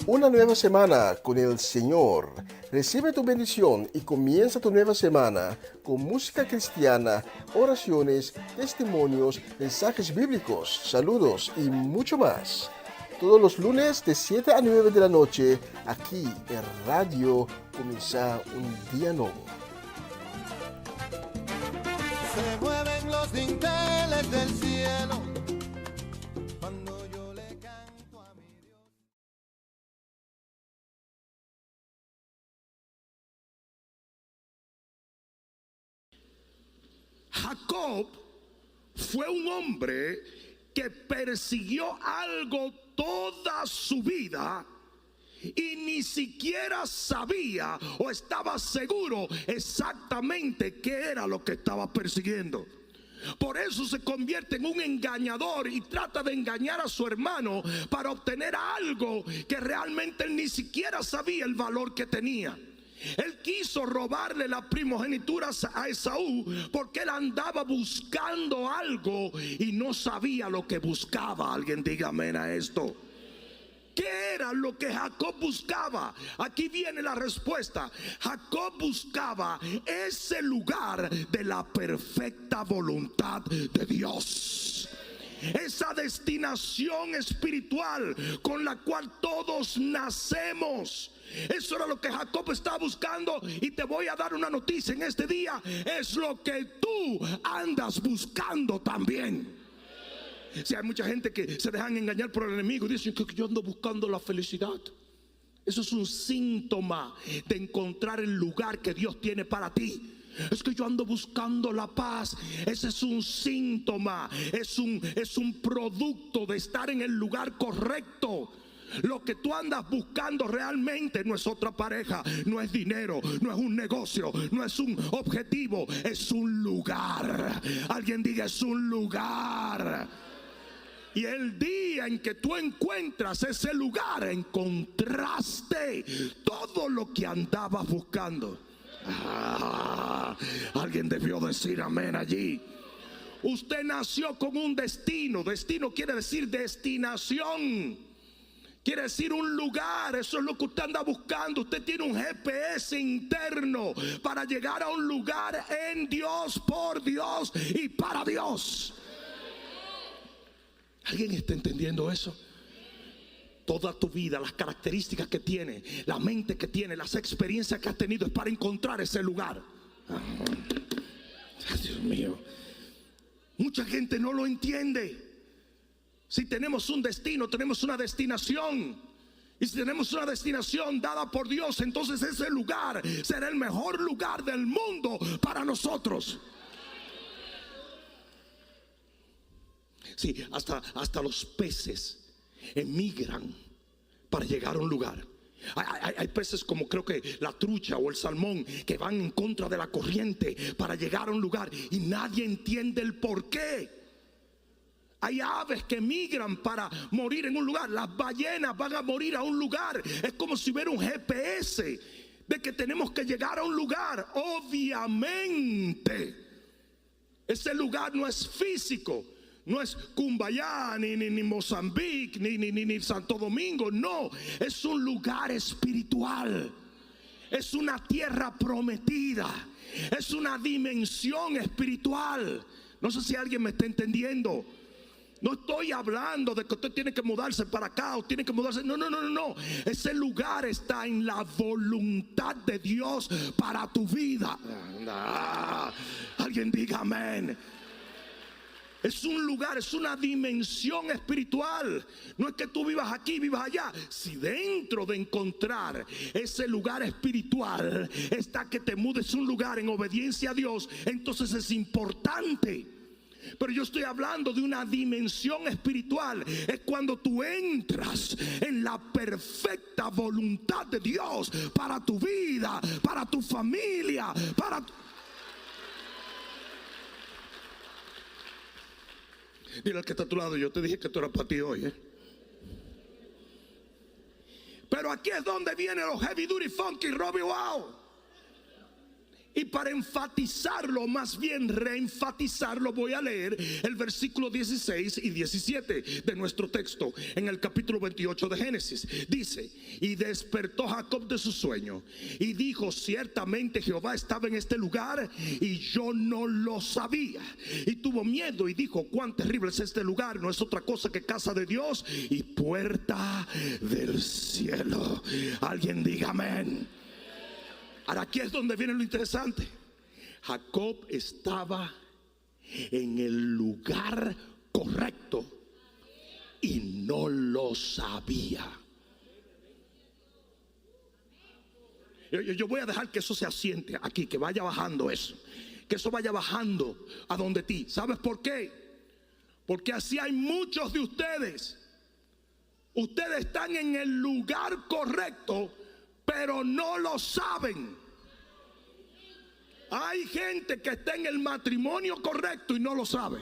Una nueva semana con el Señor. Recibe tu bendición y comienza tu nueva semana con música cristiana, oraciones, testimonios, mensajes bíblicos, saludos y mucho más. Todos los lunes de 7 a 9 de la noche, aquí en Radio Comienza un Día Nuevo. Se mueven los dinteles del cielo cuando yo le canto a mi Dios. Jacob fue un hombre que persiguió algo toda su vida y ni siquiera sabía o estaba seguro exactamente qué era lo que estaba persiguiendo. Por eso se convierte en un engañador y trata de engañar a su hermano para obtener algo que realmente él ni siquiera sabía el valor que tenía. Él quiso robarle la primogenitura a Esaú porque él andaba buscando algo y no sabía lo que buscaba. Alguien diga amén a esto. ¿Qué era lo que Jacob buscaba? Aquí viene la respuesta. Jacob buscaba ese lugar de la perfecta voluntad de Dios. Esa destinación espiritual con la cual todos nacemos. Eso era lo que Jacob estaba buscando. Y te voy a dar una noticia en este día. Es lo que tú andas buscando también. Si hay mucha gente que se dejan engañar por el enemigo y dicen que yo ando buscando la felicidad. Eso es un síntoma de encontrar el lugar que Dios tiene para ti. Es que yo ando buscando la paz. Ese es un síntoma, es un producto de estar en el lugar correcto. Lo que tú andas buscando realmente no es otra pareja, no es dinero, no es un negocio, no es un objetivo, es un lugar. Alguien diga, es un lugar. Y el día en que tú encuentras ese lugar, encontraste todo lo que andabas buscando. Alguien debió decir amén allí. Usted nació con un destino. Destino quiere decir destinación. Quiere decir un lugar. Eso es lo que usted anda buscando. Usted tiene un GPS interno para llegar a un lugar en Dios, por Dios y para Dios. ¿Alguien está entendiendo eso? Toda tu vida, las características que tiene, la mente que tiene, las experiencias que has tenido es para encontrar ese lugar. Dios mío, mucha gente no lo entiende. Si tenemos un destino, tenemos una destinación. Y si tenemos una destinación dada por Dios, entonces ese lugar será el mejor lugar del mundo para nosotros. Sí, hasta los peces emigran para llegar a un lugar. Hay peces como creo que la trucha o el salmón que van en contra de la corriente para llegar a un lugar y nadie entiende el por qué. Hay aves que migran para morir en un lugar. Las ballenas van a morir a un lugar. Es como si hubiera un GPS de que tenemos que llegar a un lugar. Obviamente ese lugar no es físico. No es Cumbayá, ni Mozambique, ni Santo Domingo. No, es un lugar espiritual. Es una tierra prometida. Es una dimensión espiritual. No sé si alguien me está entendiendo. No estoy hablando de que usted tiene que mudarse para acá o tiene que mudarse. No. Ese lugar está en la voluntad de Dios para tu vida. Alguien diga amén. Es un lugar, es una dimensión espiritual. No es que tú vivas aquí, vivas allá. Si dentro de encontrar ese lugar espiritual está que te mudes un lugar en obediencia a Dios, entonces es importante. Pero yo estoy hablando de una dimensión espiritual. Es cuando tú entras en la perfecta voluntad de Dios para tu vida, para tu familia, para tu... Dile al que está a tu lado, yo te dije que esto era para ti hoy, Pero aquí es donde vienen los heavy duty funky Robbie Wow. Y para enfatizarlo, más bien reenfatizarlo, voy a leer el versículo 16 y 17 de nuestro texto en el capítulo 28 de Génesis. Dice: y despertó Jacob de su sueño y dijo: ciertamente Jehová estaba en este lugar y yo no lo sabía. Y tuvo miedo y dijo: cuán terrible es este lugar, no es otra cosa que casa de Dios y puerta del cielo. Alguien diga amén. Ahora aquí es donde viene lo interesante. Jacob estaba en el lugar correcto y no lo sabía. Yo voy a dejar que eso se asiente aquí, que vaya bajando eso, que eso vaya bajando a donde ti. ¿Sabes por qué? Porque así hay muchos de ustedes. Ustedes están en el lugar correcto, pero no lo saben. Hay gente que está en el matrimonio correcto y no lo sabe.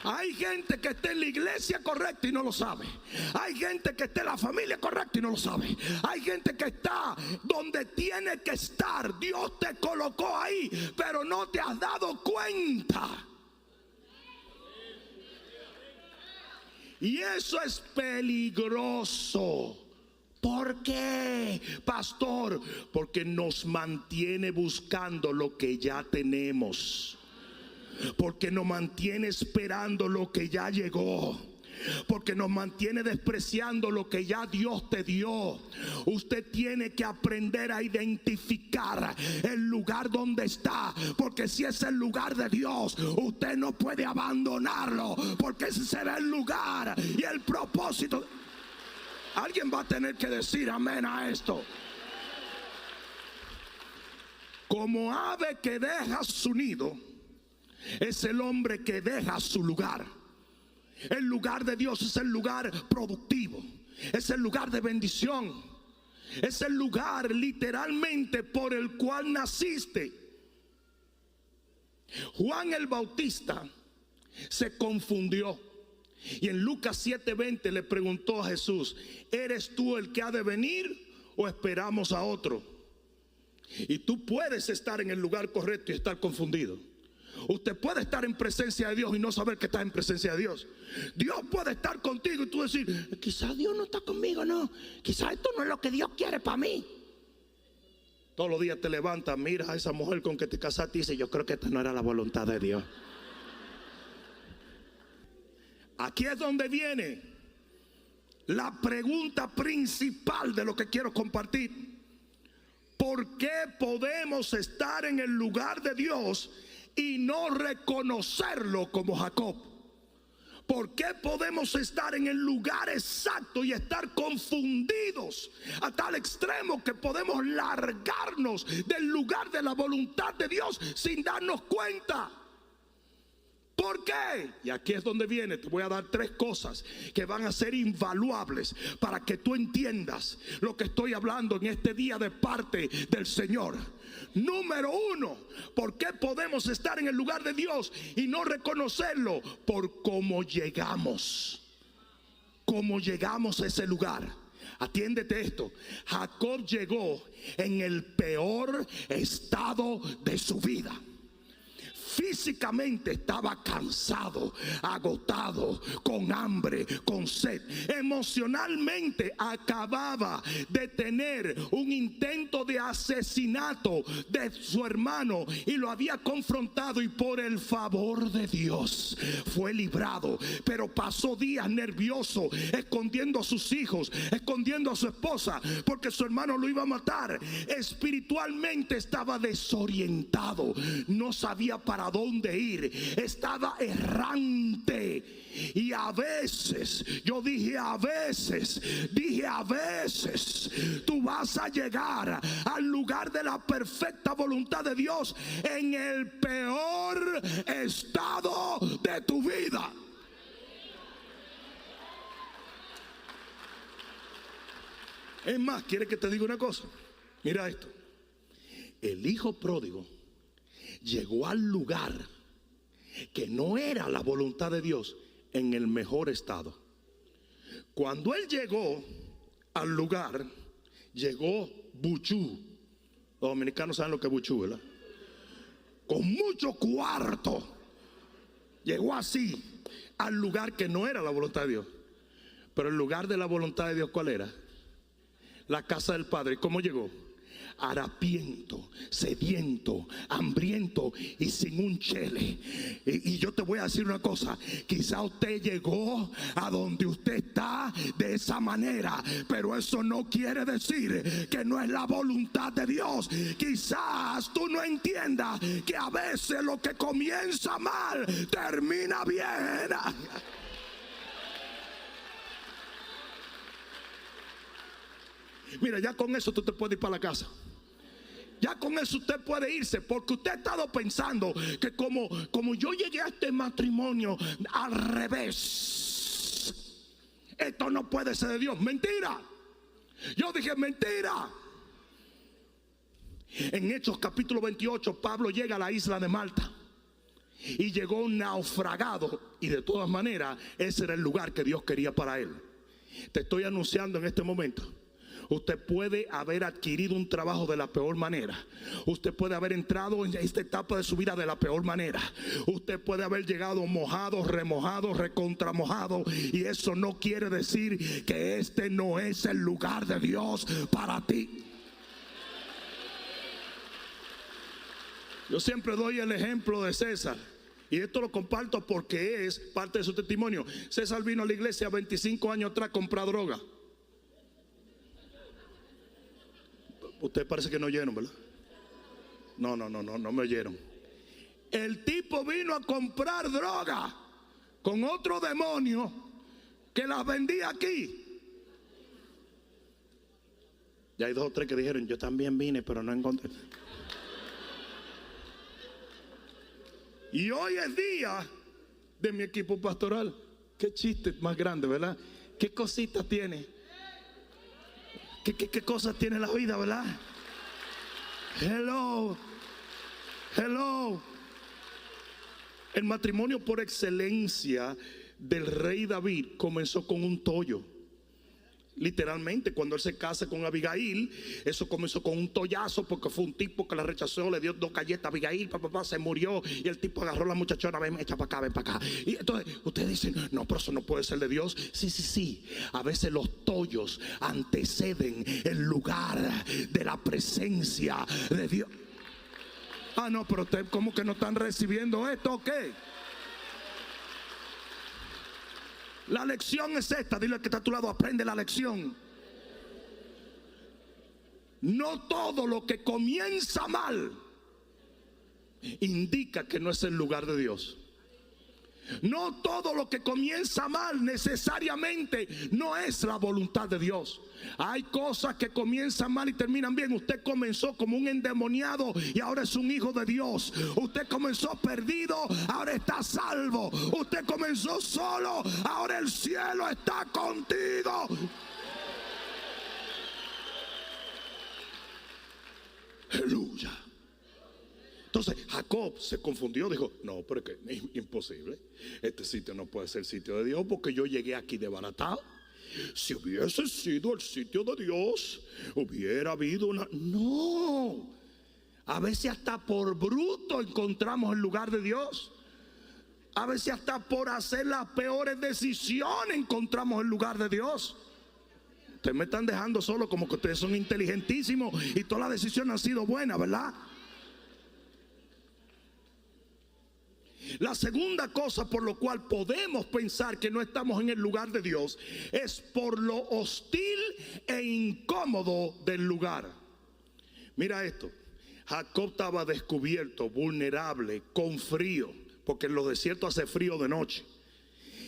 Hay gente que está en la iglesia correcta y no lo sabe. Hay gente que está en la familia correcta y no lo sabe. Hay gente que está donde tiene que estar. Dios te colocó ahí, pero no te has dado cuenta. Y eso es peligroso. ¿Por qué, pastor? Porque nos mantiene buscando lo que ya tenemos. Porque nos mantiene esperando lo que ya llegó. Porque nos mantiene despreciando lo que ya Dios te dio. Usted tiene que aprender a identificar el lugar donde está, porque si es el lugar de Dios, usted no puede abandonarlo, porque ese será el lugar y el propósito. Alguien va a tener que decir amén a esto. Como ave que deja su nido, es el hombre que deja su lugar. El lugar de Dios es el lugar productivo, es el lugar de bendición, es el lugar literalmente por el cual naciste. Juan el Bautista se confundió y en Lucas 7:20 le preguntó a Jesús: ¿eres tú el que ha de venir o esperamos a otro? Y tú puedes estar en el lugar correcto y estar confundido. Usted puede estar en presencia de Dios y no saber que está en presencia de Dios. Dios puede estar contigo y tú decir: quizás Dios no está conmigo, no, quizás esto no es lo que Dios quiere para mí. Todos los días te levantas, miras a esa mujer con que te casaste y dices: yo creo que esta no era la voluntad de Dios. Aquí es donde viene la pregunta principal de lo que quiero compartir. ¿Por qué podemos estar en el lugar de Dios y no reconocerlo como Jacob? ¿Por qué podemos estar en el lugar exacto y estar confundidos a tal extremo que podemos largarnos del lugar de la voluntad de Dios sin darnos cuenta? ¿Por qué? Y aquí es donde viene. Te voy a dar 3 cosas que van a ser invaluables para que tú entiendas lo que estoy hablando en este día de parte del Señor. Número 1, ¿por qué podemos estar en el lugar de Dios y no reconocerlo? Por cómo llegamos. Cómo llegamos a ese lugar. Atiéndete esto. Jacob llegó en el peor estado de su vida. Físicamente estaba cansado, agotado, con hambre, con sed. Emocionalmente acababa de tener un intento de asesinato de su hermano y lo había confrontado, y por el favor de Dios fue librado. Pero pasó días nervioso, escondiendo a sus hijos, escondiendo a su esposa, porque su hermano lo iba a matar. Espiritualmente estaba desorientado, no sabía para dónde ir, estaba errante. Y a veces, yo dije a veces, tú vas a llegar al lugar de la perfecta voluntad de Dios en el peor estado de tu vida. Es más, ¿quiere que te diga una cosa? Mira esto. El hijo pródigo llegó al lugar que no era la voluntad de Dios en el mejor estado. Cuando él llegó al lugar, llegó buchú. Los dominicanos saben lo que es buchú, ¿verdad? Con mucho cuarto. Llegó así al lugar que no era la voluntad de Dios. Pero el lugar de la voluntad de Dios, ¿cuál era? La casa del Padre. ¿Cómo llegó? Harapiento, sediento, hambriento y sin un chele. Y yo te voy a decir una cosa: quizá usted llegó a donde usted está de esa manera, pero eso no quiere decir que no es la voluntad de Dios. Quizás tú no entiendas que a veces lo que comienza mal termina bien. Mira, ya con eso tú te puedes ir para la casa. Ya con eso usted puede irse, porque usted ha estado pensando que como yo llegué a este matrimonio al revés, esto no puede ser de Dios. Mentira. Yo dije mentira. En Hechos capítulo 28, Pablo llega a la isla de Malta y llegó un naufragado, y de todas maneras ese era el lugar que Dios quería para él. Te estoy anunciando en este momento: usted puede haber adquirido un trabajo de la peor manera. Usted puede haber entrado en esta etapa de su vida de la peor manera. Usted puede haber llegado mojado, remojado, recontramojado. Y eso no quiere decir que este no es el lugar de Dios para ti. Yo siempre doy el ejemplo de César, y esto lo comparto porque es parte de su testimonio. César vino a la iglesia 25 años atrás a comprar droga. Ustedes parece que no oyeron, ¿verdad? No me oyeron. El tipo vino a comprar droga con otro demonio que las vendía aquí. Ya hay 2 o 3 que dijeron, yo también vine, pero no encontré. Y hoy es día de mi equipo pastoral. Qué chiste más grande, ¿verdad? Qué cositas tiene. ¿Qué cosas tiene la vida, verdad? Hello. El matrimonio por excelencia del rey David comenzó con un tollo. Literalmente, cuando él se casa con Abigail, eso comenzó con un tollazo, porque fue un tipo que la rechazó, le dio 2 galletas a Abigail, se murió, y el tipo agarró a la muchachona, ven, echa para acá, ven para acá. Y entonces ustedes dicen, no, pero eso no puede ser de Dios. Sí, a veces los tollos anteceden el lugar de la presencia de Dios. Ah, no, pero ustedes como que no están recibiendo esto, ¿o qué? La lección es esta. Dile al que está a tu lado, aprende la lección. No todo lo que comienza mal indica que no es el lugar de Dios. No todo lo que comienza mal necesariamente no es la voluntad de Dios. Hay cosas que comienzan mal y terminan bien. Usted comenzó como un endemoniado y ahora es un hijo de Dios. Usted comenzó perdido, ahora está salvo. Usted comenzó solo, ahora el cielo está contigo. Aleluya. Entonces Jacob se confundió, dijo, no, pero es que es imposible. Este sitio no puede ser el sitio de Dios, porque yo llegué aquí desbaratado. Si hubiese sido el sitio de Dios, hubiera habido una... No. A veces hasta por bruto encontramos el lugar de Dios. A veces hasta por hacer las peores decisiones encontramos el lugar de Dios. Ustedes me están dejando solo como que ustedes son inteligentísimos y todas las decisiones han sido buenas, ¿verdad? La segunda cosa por lo cual podemos pensar que no estamos en el lugar de Dios es por lo hostil e incómodo del lugar. Mira esto. Jacob estaba descubierto, vulnerable, con frío, porque en los desiertos hace frío de noche.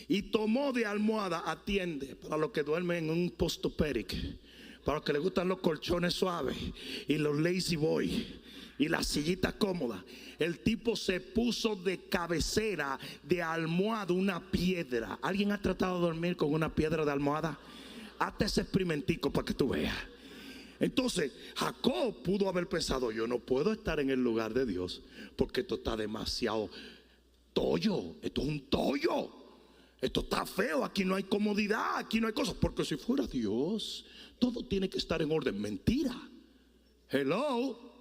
Y tomó de almohada, atiende, para los que duermen en un postoperic, para los que les gustan los colchones suaves y los lazy boy y las sillitas cómodas. El tipo se puso de cabecera, de almohada, una piedra. ¿Alguien ha tratado de dormir con una piedra de almohada? Hazte ese experimentico para que tú veas. Entonces Jacob pudo haber pensado, yo no puedo estar en el lugar de Dios porque esto está demasiado tollo. Esto es un tollo. Esto está feo. Aquí no hay comodidad, aquí no hay cosas. Porque si fuera Dios, todo tiene que estar en orden. Mentira. Hello.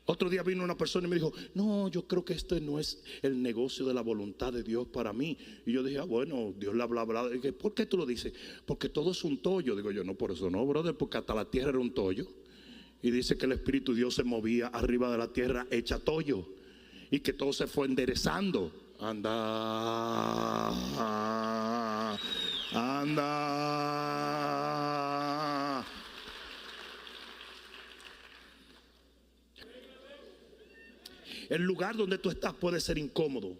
Otro día vino una persona y me dijo, no, yo creo que este no es el negocio de la voluntad de Dios para mí. Y yo dije, bueno, Dios le habla. Dije, ¿por qué tú lo dices? Porque todo es un tollo. Digo yo, no, por eso no, brother, porque hasta la tierra era un tollo. Y dice que el Espíritu de Dios se movía arriba de la tierra hecha tollo. Y que todo se fue enderezando. Anda. El lugar donde tú estás puede ser incómodo.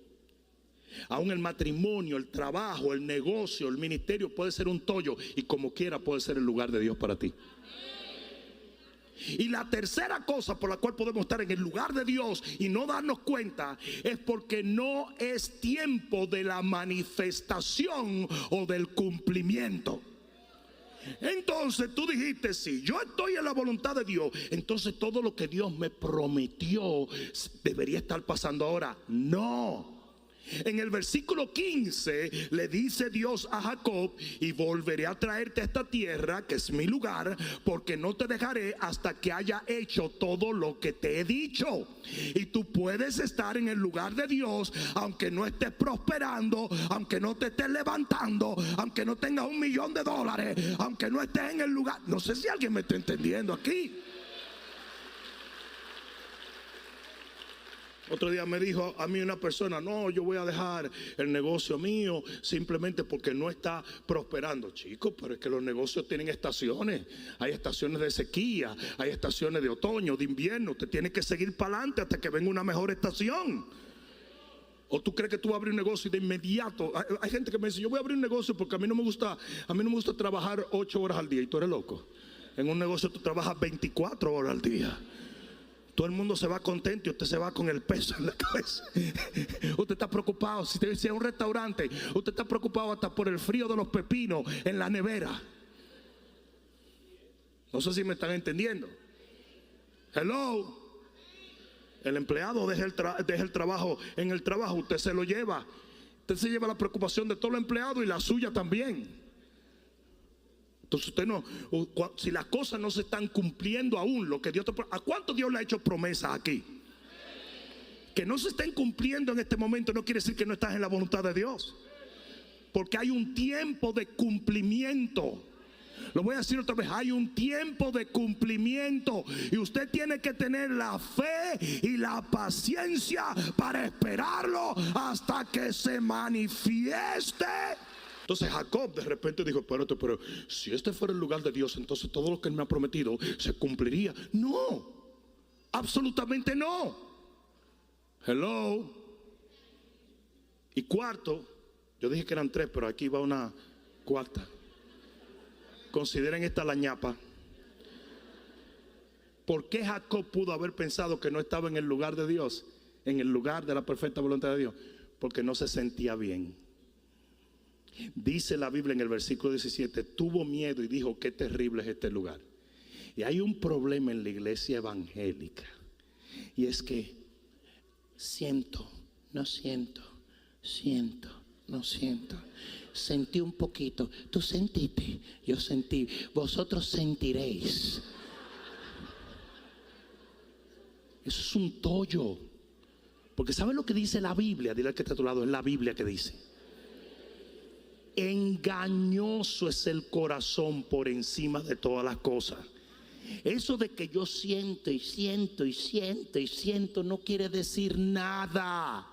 Aún el matrimonio, el trabajo, el negocio, el ministerio puede ser un tollo. Y como quiera puede ser el lugar de Dios para ti. Y la tercera cosa por la cual podemos estar en el lugar de Dios y no darnos cuenta es porque no es tiempo de la manifestación o del cumplimiento. Entonces tú dijiste, si yo estoy en la voluntad de Dios, entonces todo lo que Dios me prometió debería estar pasando ahora. No. En el versículo 15 le dice Dios a Jacob, y volveré a traerte a esta tierra que es mi lugar, porque no te dejaré hasta que haya hecho todo lo que te he dicho. Y tú puedes estar en el lugar de Dios aunque no estés prosperando, aunque no te estés levantando, aunque no tengas $1,000,000, aunque no estés en el lugar. No sé si alguien me está entendiendo aquí. Otro día me dijo a mí una persona, no, yo voy a dejar el negocio mío simplemente porque no está prosperando. Chicos, pero es que los negocios tienen estaciones. Hay estaciones de sequía, hay estaciones de otoño, de invierno. Usted tiene que seguir para adelante hasta que venga una mejor estación. ¿O tú crees que tú vas a abrir un negocio y de inmediato? Hay gente que me dice, yo voy a abrir un negocio porque a mí no me gusta trabajar 8 horas al día. Y tú eres loco. En un negocio tú trabajas 24 horas al día. Todo el mundo se va contento y usted se va con el peso en la cabeza. Usted está preocupado. Si es un restaurante, usted está preocupado hasta por el frío de los pepinos en la nevera. No sé si me están entendiendo. Hello. El empleado deja el trabajo en el trabajo, usted se lo lleva. Usted se lleva la preocupación de todo el empleado y la suya también. Entonces usted no, si las cosas no se están cumpliendo aún, lo que Dios te, ¿a cuánto Dios le ha hecho promesas aquí? Que no se estén cumpliendo en este momento no quiere decir que no estás en la voluntad de Dios. Porque hay un tiempo de cumplimiento. Lo voy a decir otra vez, hay un tiempo de cumplimiento y usted tiene que tener la fe y la paciencia para esperarlo hasta que se manifieste. Entonces Jacob de repente dijo, espérate, pero si este fuera el lugar de Dios, entonces todo lo que Él me ha prometido se cumpliría. No, absolutamente no. Hello. Y cuarto, yo dije que eran tres, pero aquí va una cuarta. Consideren esta la ñapa. ¿Por qué Jacob pudo haber pensado que no estaba en el lugar de Dios? En el lugar de la perfecta voluntad de Dios. Porque no se sentía bien. Dice la Biblia en el versículo 17, tuvo miedo y dijo, qué terrible es este lugar. Y hay un problema en la iglesia evangélica. Y es que siento, no siento, siento, no siento. Sentí un poquito, tú sentiste, yo sentí, vosotros sentiréis. Eso es un tollo. Porque ¿sabes lo que dice la Biblia? Dile al que está a tu lado, es la Biblia que dice. Engañoso es el corazón por encima de todas las cosas. Eso de que yo siento y siento y siento y siento no quiere decir nada.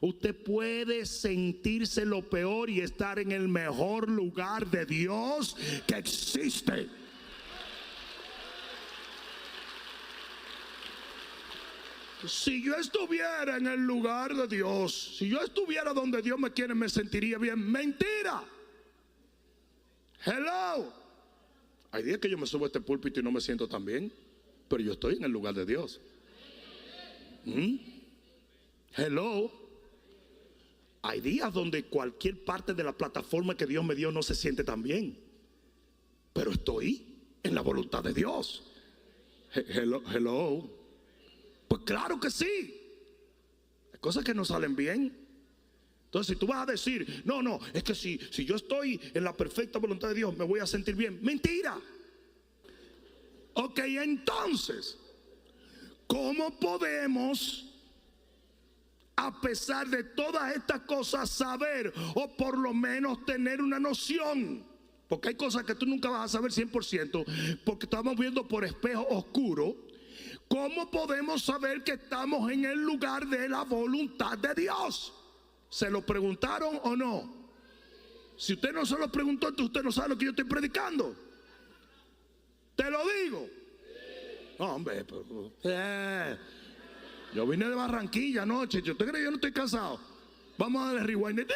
Usted puede sentirse lo peor y estar en el mejor lugar de Dios que existe. Si yo estuviera en el lugar de Dios, si yo estuviera donde Dios me quiere, me sentiría bien. Mentira. Hello. Hay días que yo me subo a este púlpito y no me siento tan bien, pero yo estoy en el lugar de Dios. Hello. Hay días donde cualquier parte de la plataforma que Dios me dio no se siente tan bien, pero estoy en la voluntad de Dios. Hello. Pues claro que sí. Hay cosas que no salen bien. Entonces si tú vas a decir, no, es que si yo estoy en la perfecta voluntad de Dios me voy a sentir bien. Mentira. Ok, entonces, ¿cómo podemos, a pesar de todas estas cosas, saber o por lo menos tener una noción? Porque hay cosas que tú nunca vas a saber 100% porque estamos viendo por espejo oscuro. ¿Cómo podemos saber que estamos en el lugar de la voluntad de Dios? ¿Se lo preguntaron o no? Si usted no se lo preguntó, entonces usted no sabe lo que yo estoy predicando. Te lo digo. No, hombre, yo vine de Barranquilla anoche. ¿Usted cree que yo no estoy casado? Vamos a darle rewind.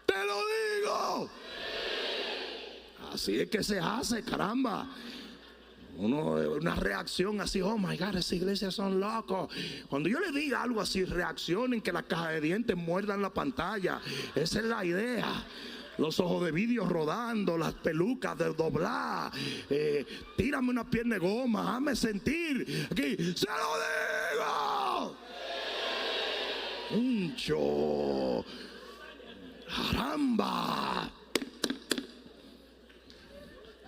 Te lo digo. Así es que se hace, caramba. Una reacción así, oh my God, esas iglesias son locos. Cuando yo le diga algo así, reaccionen, que la caja de dientes muerdan la pantalla. Esa es la idea. Los ojos de vidrio rodando, las pelucas de doblar, tírame una pierna de goma, hazme sentir. Aquí, se lo digo. Uncho. Caramba.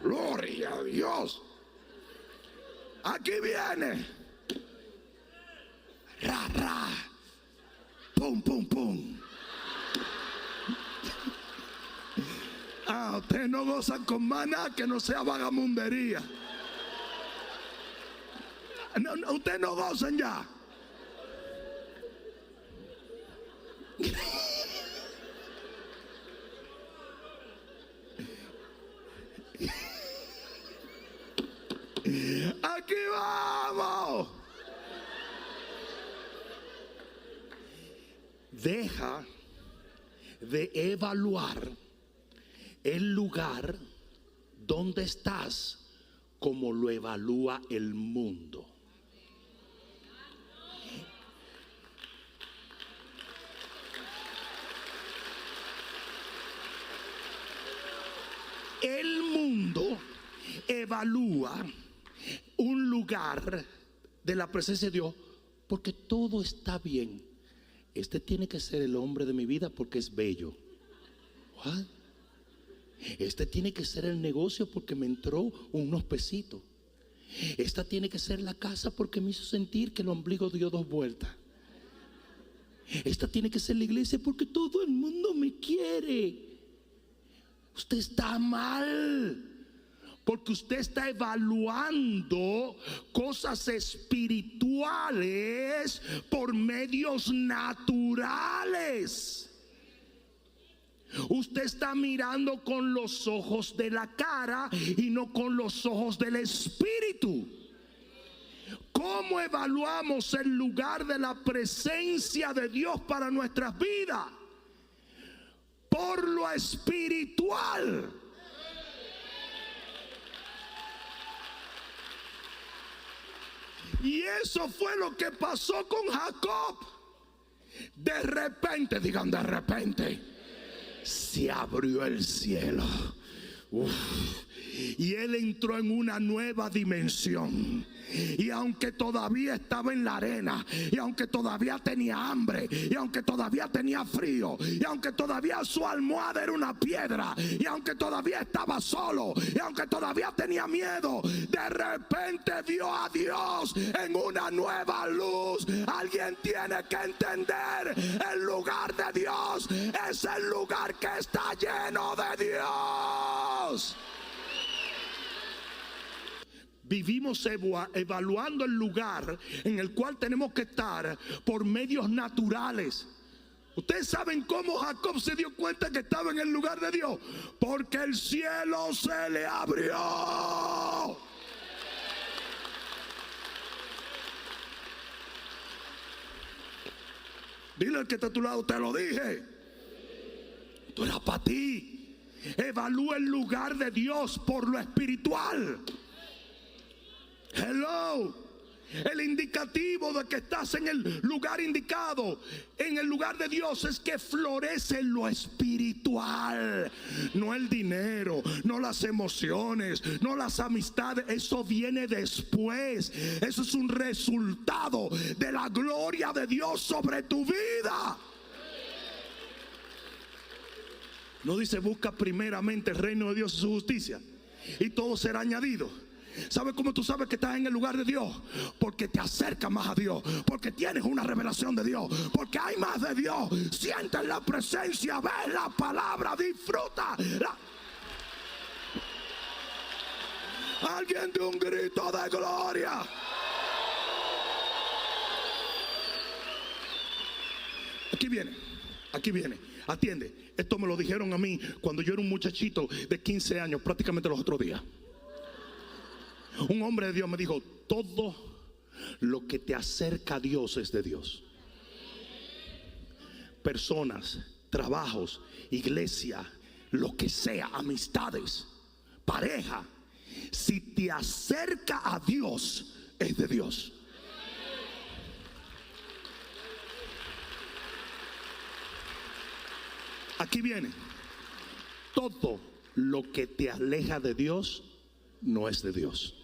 Gloria a Dios. Aquí viene. Ra, ra. Pum, pum, pum. Ustedes no gozan con más nada que no sea vagamundería. No, ustedes no gozan ya. Aquí vamos. Deja de evaluar el lugar donde estás como lo evalúa el mundo. El mundo evalúa un lugar de la presencia de Dios porque todo está bien. Este tiene que ser el hombre de mi vida porque es bello. What? Este tiene que ser el negocio porque me entró unos pesitos. Esta tiene que ser la casa porque me hizo sentir que el ombligo dio 2 vueltas. Esta tiene que ser la iglesia porque todo el mundo me quiere. Usted está mal, porque usted está evaluando cosas espirituales por medios naturales. Usted está mirando con los ojos de la cara y no con los ojos del espíritu. ¿Cómo evaluamos el lugar de la presencia de Dios para nuestras vidas? Por lo espiritual. Y eso fue lo que pasó con Jacob. De repente, digan de repente, se abrió el cielo. Y él entró en una nueva dimensión. Y aunque todavía estaba en la arena, y aunque todavía tenía hambre, y aunque todavía tenía frío, y aunque todavía su almohada era una piedra, y aunque todavía estaba solo, y aunque todavía tenía miedo, de repente vio a Dios en una nueva luz. Alguien tiene que entender: el lugar de Dios es el lugar que está lleno de Dios. Vivimos evaluando el lugar en el cual tenemos que estar por medios naturales. Ustedes saben cómo Jacob se dio cuenta que estaba en el lugar de Dios: porque el cielo se le abrió. Dile al que está a tu lado: te lo dije. Esto era para ti. Evalúa el lugar de Dios por lo espiritual. Hello. El indicativo de que estás en el lugar indicado, en el lugar de Dios, es que florece lo espiritual. No el dinero, no las emociones, no las amistades. Eso viene después. Eso es un resultado de la gloria de Dios sobre tu vida. No dice: busca primeramente el reino de Dios y su justicia, y todo será añadido. ¿Sabes cómo tú sabes que estás en el lugar de Dios? Porque te acercas más a Dios, porque tienes una revelación de Dios, porque hay más de Dios. Sientes la presencia, ves la palabra, disfruta. Alguien de un grito de gloria. Aquí viene, atiende. Esto me lo dijeron a mí cuando yo era un muchachito de 15 años, prácticamente los otros días. Un hombre de Dios me dijo: todo lo que te acerca a Dios es de Dios. Personas, trabajos, iglesia, lo que sea, amistades, pareja, si te acerca a Dios, es de Dios. Aquí viene: todo lo que te aleja de Dios no es de Dios.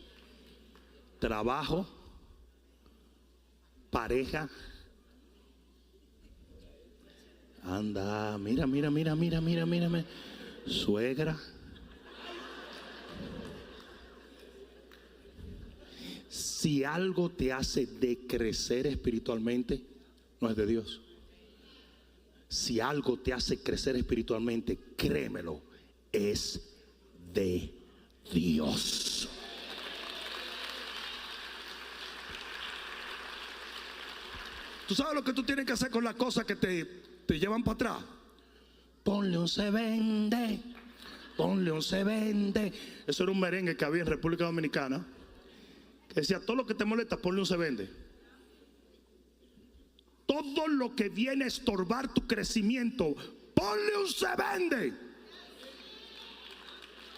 Trabajo, pareja, anda, mira, suegra. Si algo te hace decrecer espiritualmente, no es de Dios. Si algo te hace crecer espiritualmente, créemelo, es de Dios. ¿Tú sabes lo que tú tienes que hacer con las cosas que te llevan para atrás? Ponle un se vende. Eso era un merengue que había en República Dominicana, que decía: todo lo que te molesta, ponle un se vende. Todo lo que viene a estorbar tu crecimiento, ponle un se vende.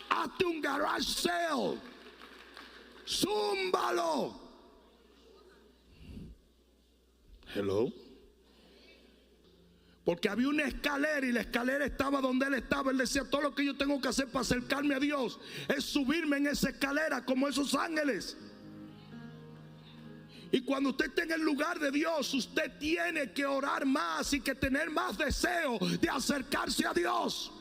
Hazte un garage sale. zúmbalo. Hello. Porque había una escalera y la escalera estaba donde él estaba. Él decía, todo lo que yo tengo que hacer para acercarme a Dios es subirme en esa escalera como esos ángeles. Y cuando usted esté en el lugar de Dios, usted tiene que orar más y que tener más deseo de acercarse a Dios.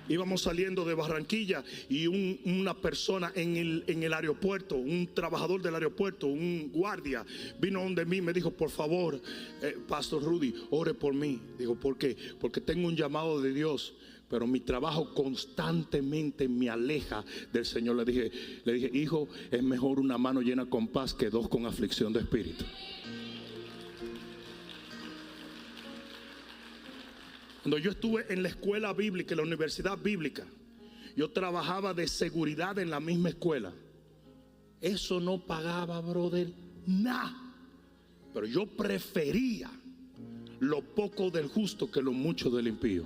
Íbamos saliendo de Barranquilla y una persona en el aeropuerto, un trabajador del aeropuerto, un guardia, vino donde mí y me dijo, por favor, Pastor Rudy, ore por mí. Digo, ¿por qué? Porque tengo un llamado de Dios, pero mi trabajo constantemente me aleja del Señor. Le dije, hijo, es mejor una mano llena con paz que dos con aflicción de espíritu. Cuando yo estuve en la escuela bíblica, en la universidad bíblica, yo trabajaba de seguridad en la misma escuela. Eso no pagaba, brother, nada. Pero yo prefería lo poco del justo que lo mucho del impío.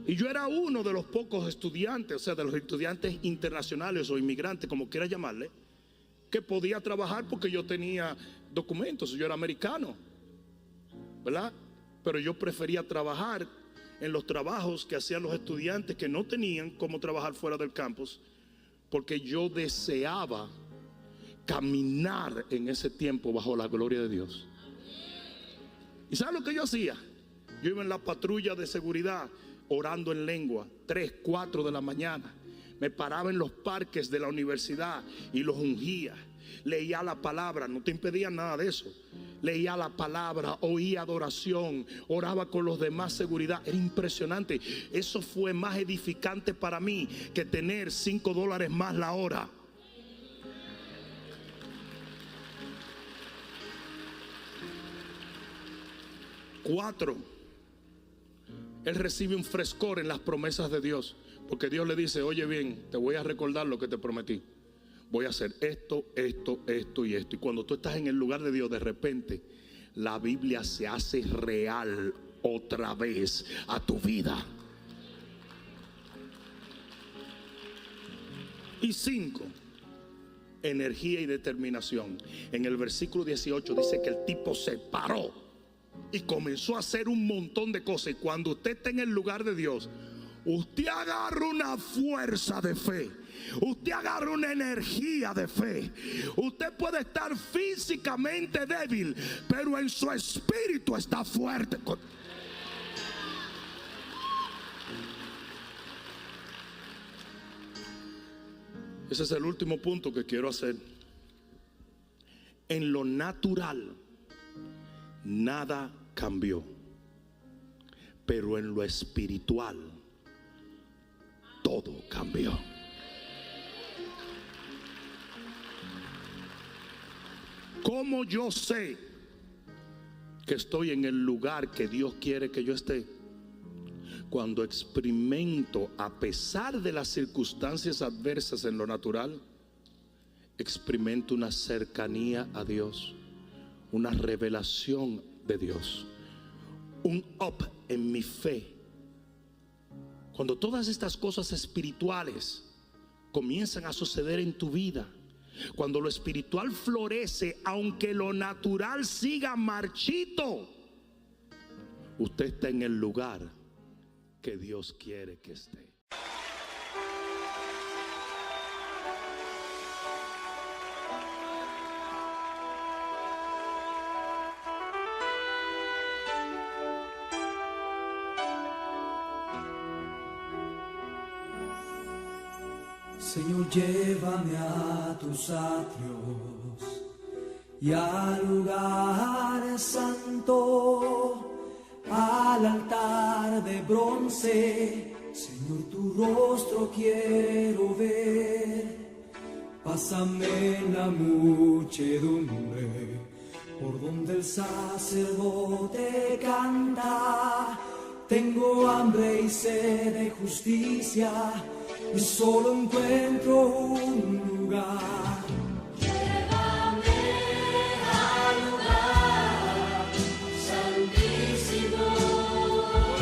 Y yo era uno de los pocos estudiantes, o sea, de los estudiantes internacionales o inmigrantes, como quiera llamarle, que podía trabajar porque yo tenía documentos, yo era americano, ¿verdad? Pero yo prefería trabajar en los trabajos que hacían los estudiantes que no tenían cómo trabajar fuera del campus, porque yo deseaba caminar en ese tiempo bajo la gloria de Dios. ¿Y saben lo que yo hacía? Yo iba en la patrulla de seguridad orando en lengua, 3, 4 de la mañana. Me paraba en los parques de la universidad y los ungía. Leía la palabra, no te impedía nada de eso. Leía la palabra, oía adoración, oraba con los demás, seguridad. Era impresionante. Eso fue más edificante para mí que tener $5 más la hora. Cuatro, él recibe un frescor en las promesas de Dios, porque Dios le dice, oye bien, te voy a recordar lo que te prometí. Voy a hacer esto, esto, esto y esto. Y cuando tú estás en el lugar de Dios, de repente la Biblia se hace real otra vez a tu vida. Y 5, energía y determinación. En el versículo 18 dice que el tipo se paró y comenzó a hacer un montón de cosas. Y cuando usted está en el lugar de Dios, usted agarra una fuerza de fe. Usted agarra una energía de fe. Usted puede estar físicamente débil, pero en su espíritu está fuerte. Ese es el último punto que quiero hacer. En lo natural, nada cambió, pero en lo espiritual, todo cambió. ¿Cómo yo sé que estoy en el lugar que Dios quiere que yo esté? Cuando experimento, a pesar de las circunstancias adversas en lo natural, experimento una cercanía a Dios, una revelación de Dios, un up en mi fe. Cuando todas estas cosas espirituales comienzan a suceder en tu vida, cuando lo espiritual florece, aunque lo natural siga marchito, usted está en el lugar que Dios quiere que esté. Señor, llévame a tus atrios y al lugar santo, al altar de bronce. Señor, tu rostro quiero ver. Pásame en la muchedumbre, por donde el sacerdote canta. Tengo hambre y sed de justicia, y solo encuentro un lugar. Llévame al lugar santísimo, por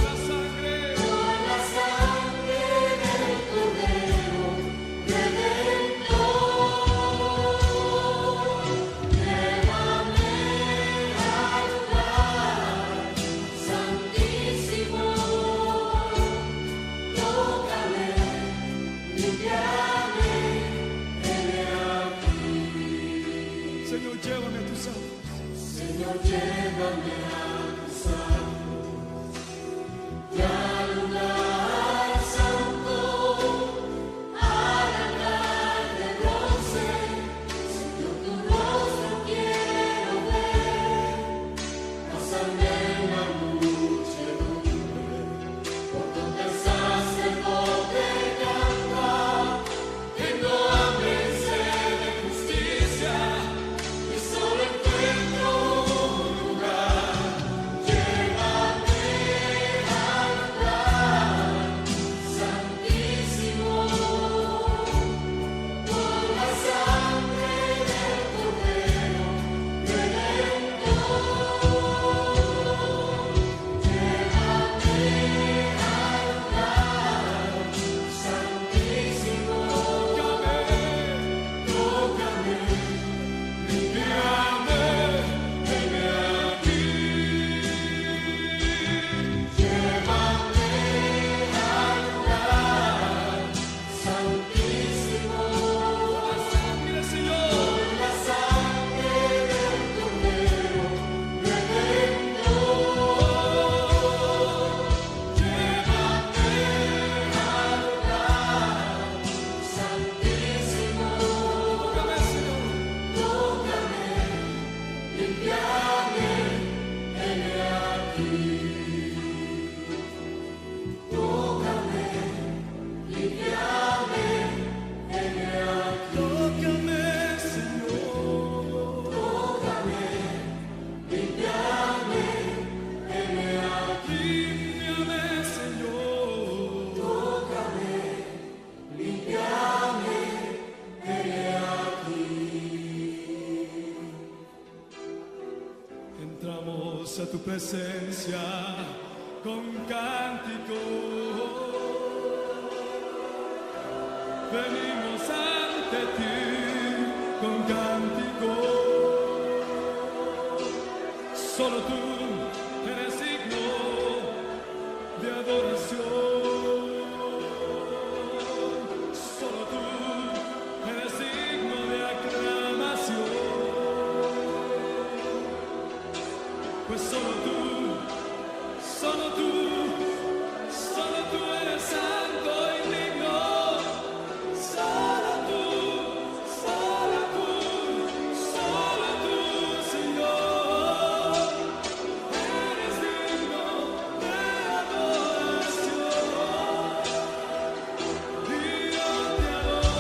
presencia con cántico. Venimos ante ti con cántico. Solo tú eres digno de adoración. Solo tú eres digno de aclamación. Pues solo tú eres santo y digno. Solo tú, Señor, eres digno de adoración. Dios te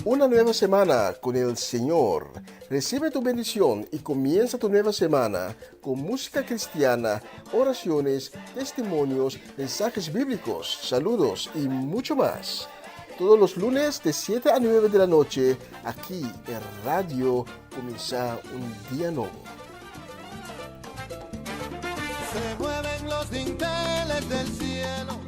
Una nueva semana con el Señor. Recibe tu bendición y comienza tu nueva semana con música cristiana, oraciones, testimonios, mensajes bíblicos, saludos y mucho más. Todos los lunes de 7 a 9 de la noche, aquí en Radio Comienza un Día Nuevo. Se mueven los dinteles del cielo.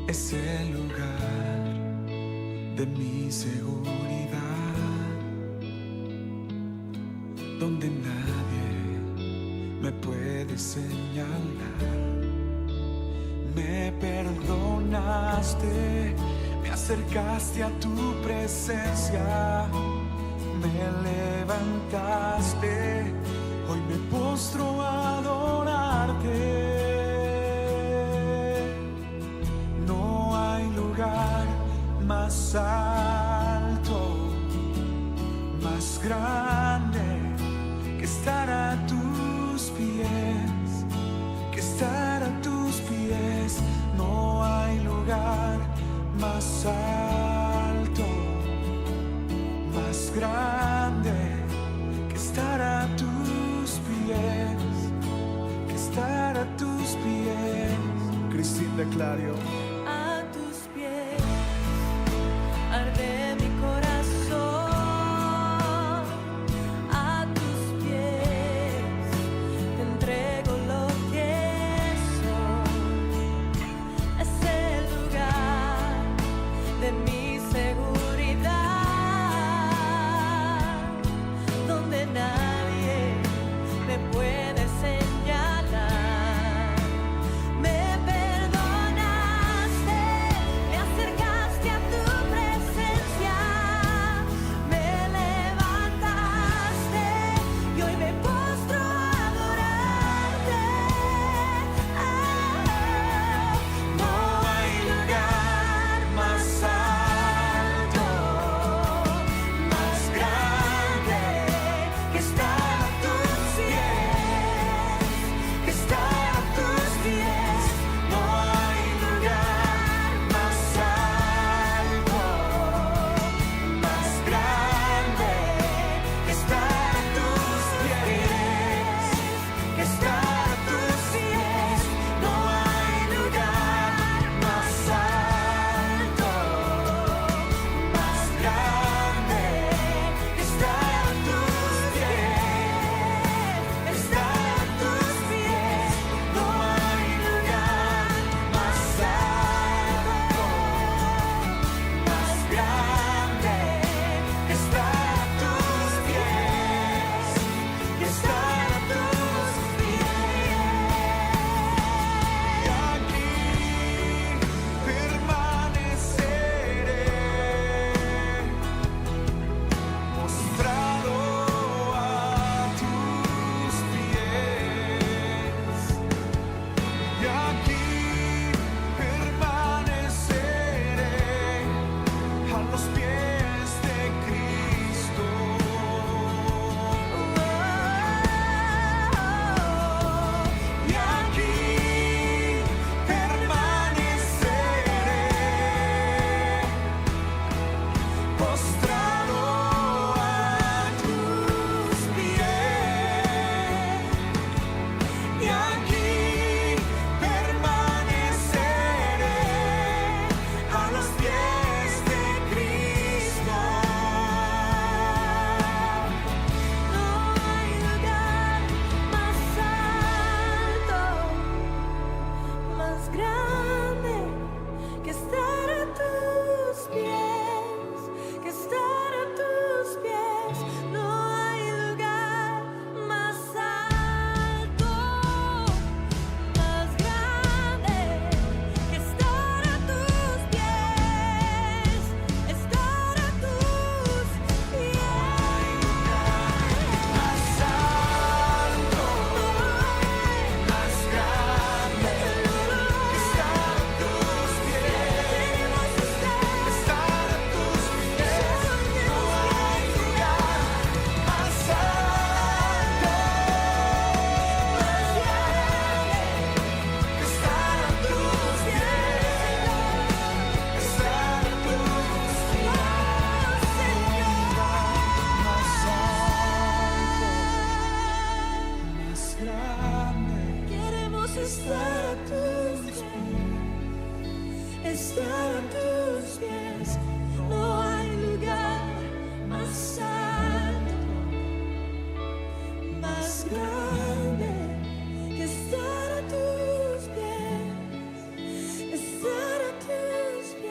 Es el lugar de mi seguridad, donde nadie me puede señalar. Me perdonaste, me acercaste a tu presencia, me levantaste, hoy me postro a adorarte. Más alto, más grande, que estar a tus pies, que estar a tus pies. No hay lugar más alto, más grande, que estar a tus pies, que estar a tus pies. Cristina de Clario. Arde mi corazón, a tus pies te entrego lo que soy. Es el lugar de mi seguridad, donde nadie me puede señalar. Me perdonas. más grande. Queremos estar a tus pies, estar a tus pies. No hay lugar más alto, más grande que estar a tus pies, estar a tus pies.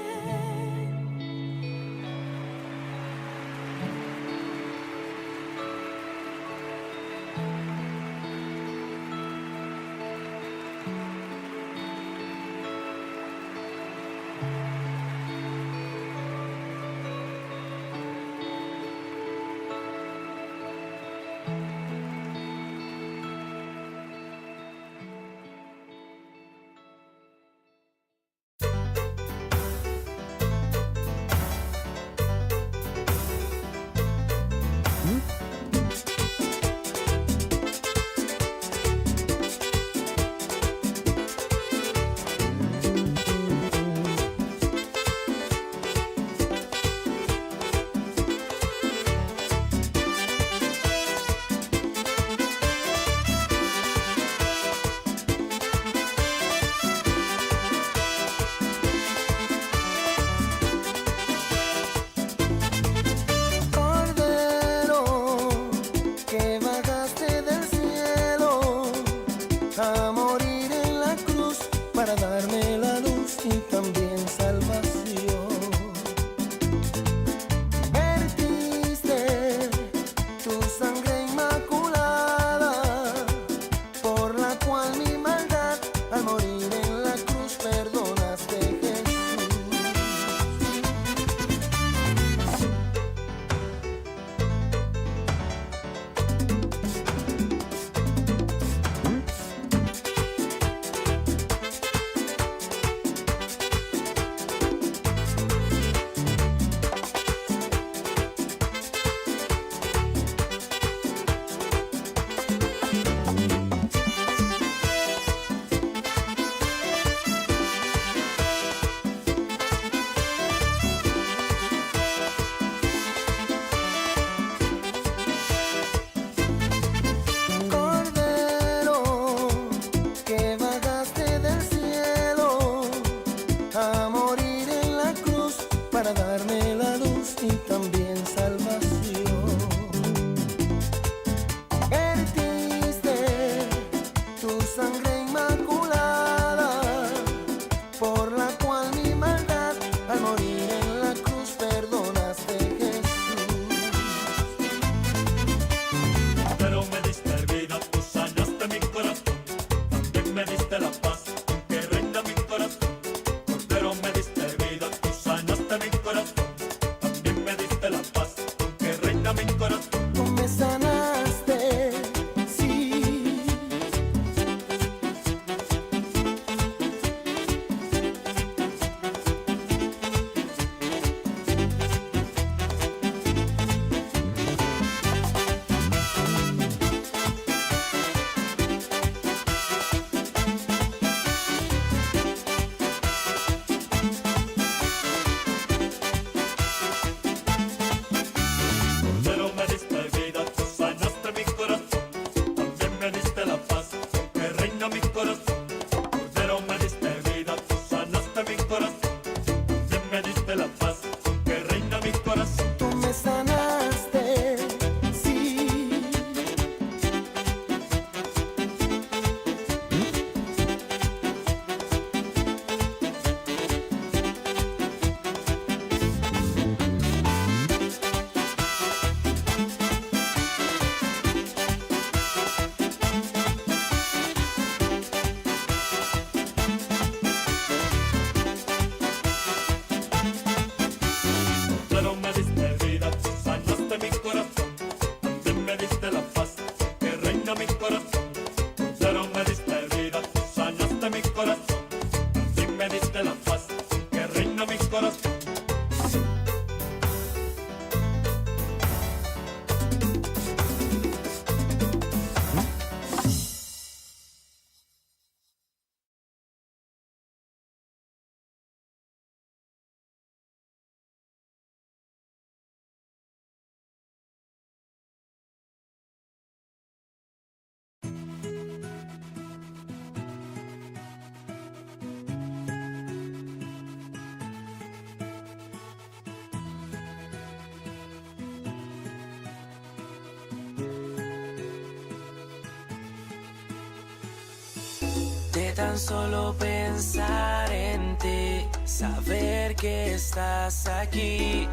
tan solo pensar en ti, saber que estás aquí.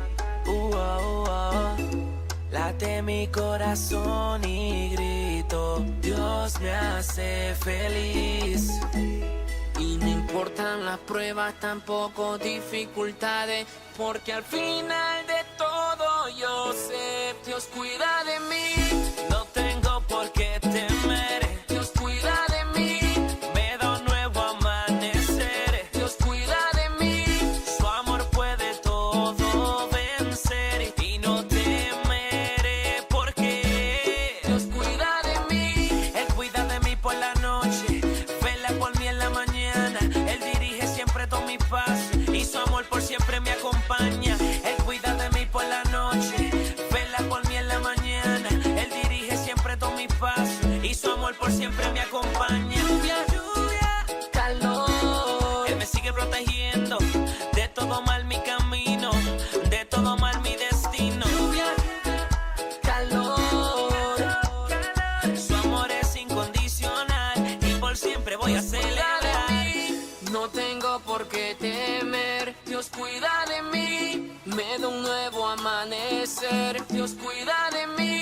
Late mi corazón y grito, Dios me hace feliz. Y no importan las pruebas, tampoco dificultades, porque al final de todo yo sé, Dios cuida de mí. No tengo por qué temer, Dios cuida de mí. me da un nuevo amanecer. Dios cuida de mí. Su amor puede todo vencer y no temeré porque Dios cuida de mí. Él cuida de mí por la noche, vela por mí en la mañana. Él dirige siempre todo mi paso y su amor por siempre me acompaña. Él cuida de mí por la noche, vela por mí en la mañana. Él dirige siempre todo mi paso y su amor por siempre me acompaña. Lluvia, calor. Él me sigue protegiendo de todo mal mi camino, de todo mal mi destino. Lluvia, calor. Su amor es incondicional y por siempre voy a celebrar. No tengo por qué temer, Dios cuida de mí, me da un nuevo amanecer, Dios cuida de mí,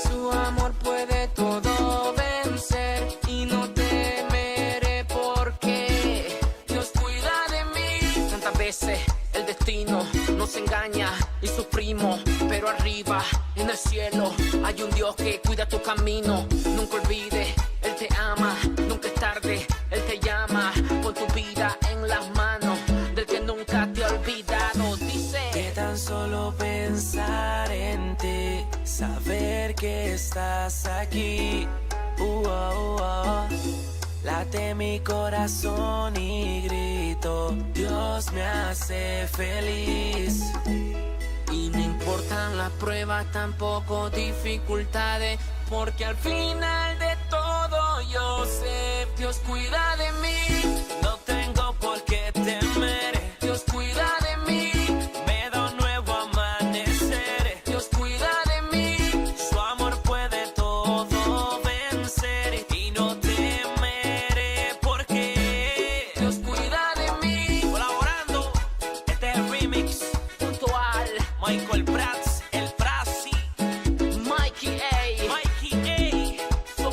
su amor puede todo vencer y no temeré porque Dios cuida de mí. Tantas veces el destino nos engaña y sufrimos, pero arriba en el cielo hay un Dios que cuida tu camino. Nunca olvides, Él te ama, nunca es tarde, Él te llama. Pon tu vida en las manos del que nunca te ha olvidado. Dice, de tan solo pensar en ti, saber que estás aquí. Late mi corazón y grito, Dios me hace feliz. y no importan las pruebas, tampoco dificultades, porque al final de todo yo sé, Dios cuida de mí. No tengo por qué temer, Dios cuida de mí. me da un nuevo amanecer. Dios cuida de mí. Su amor puede todo vencer y no temeré porque Dios cuida de mí. Colaborando, este es el remix Puntual, Michael Prats, el Prasi, Mikey A. Mikey A. So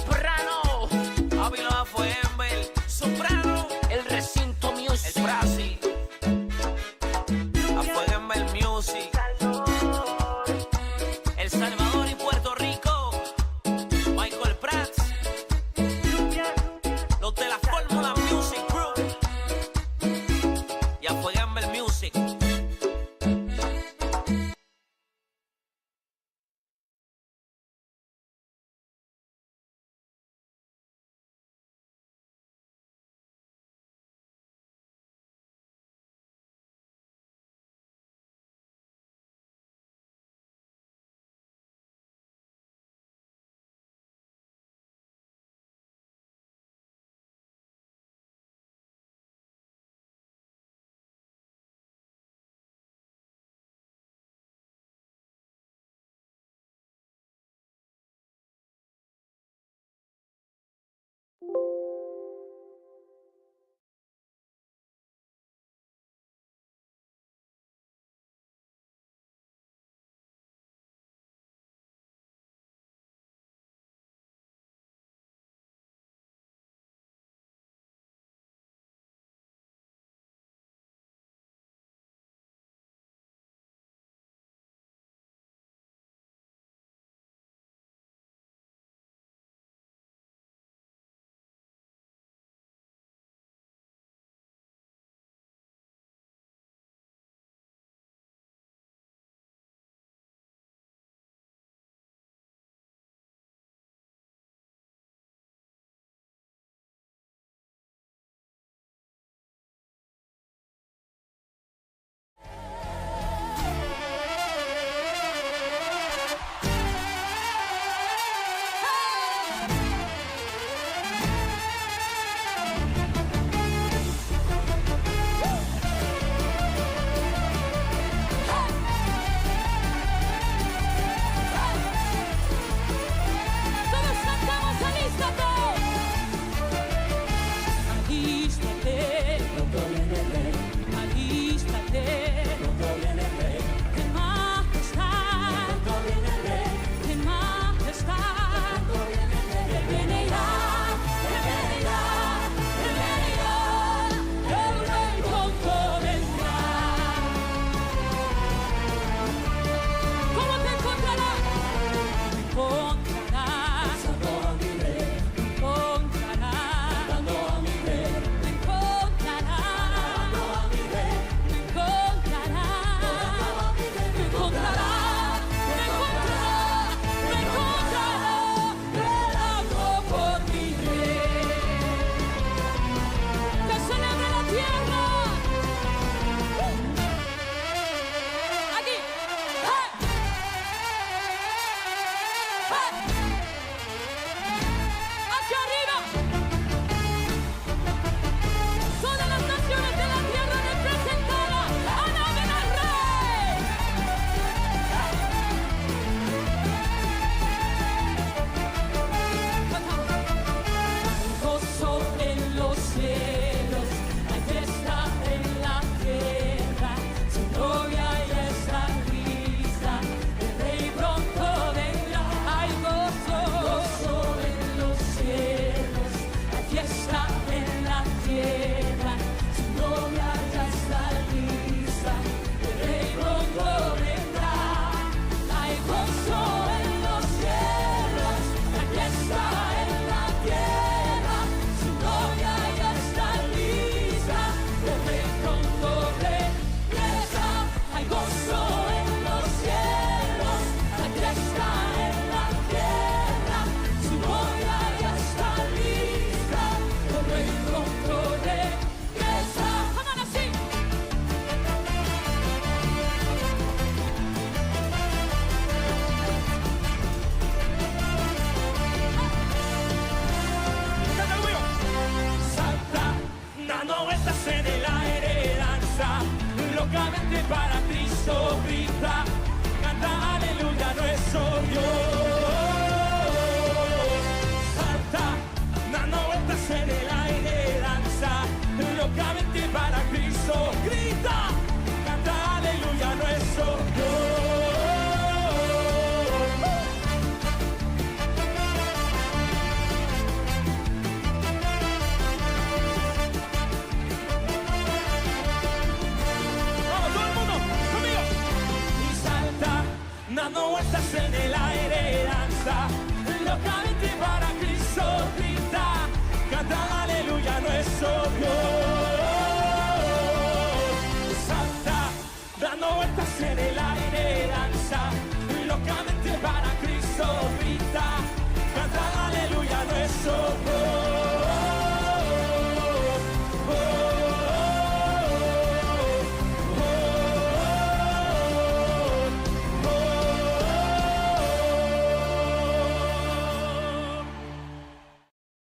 en el aire.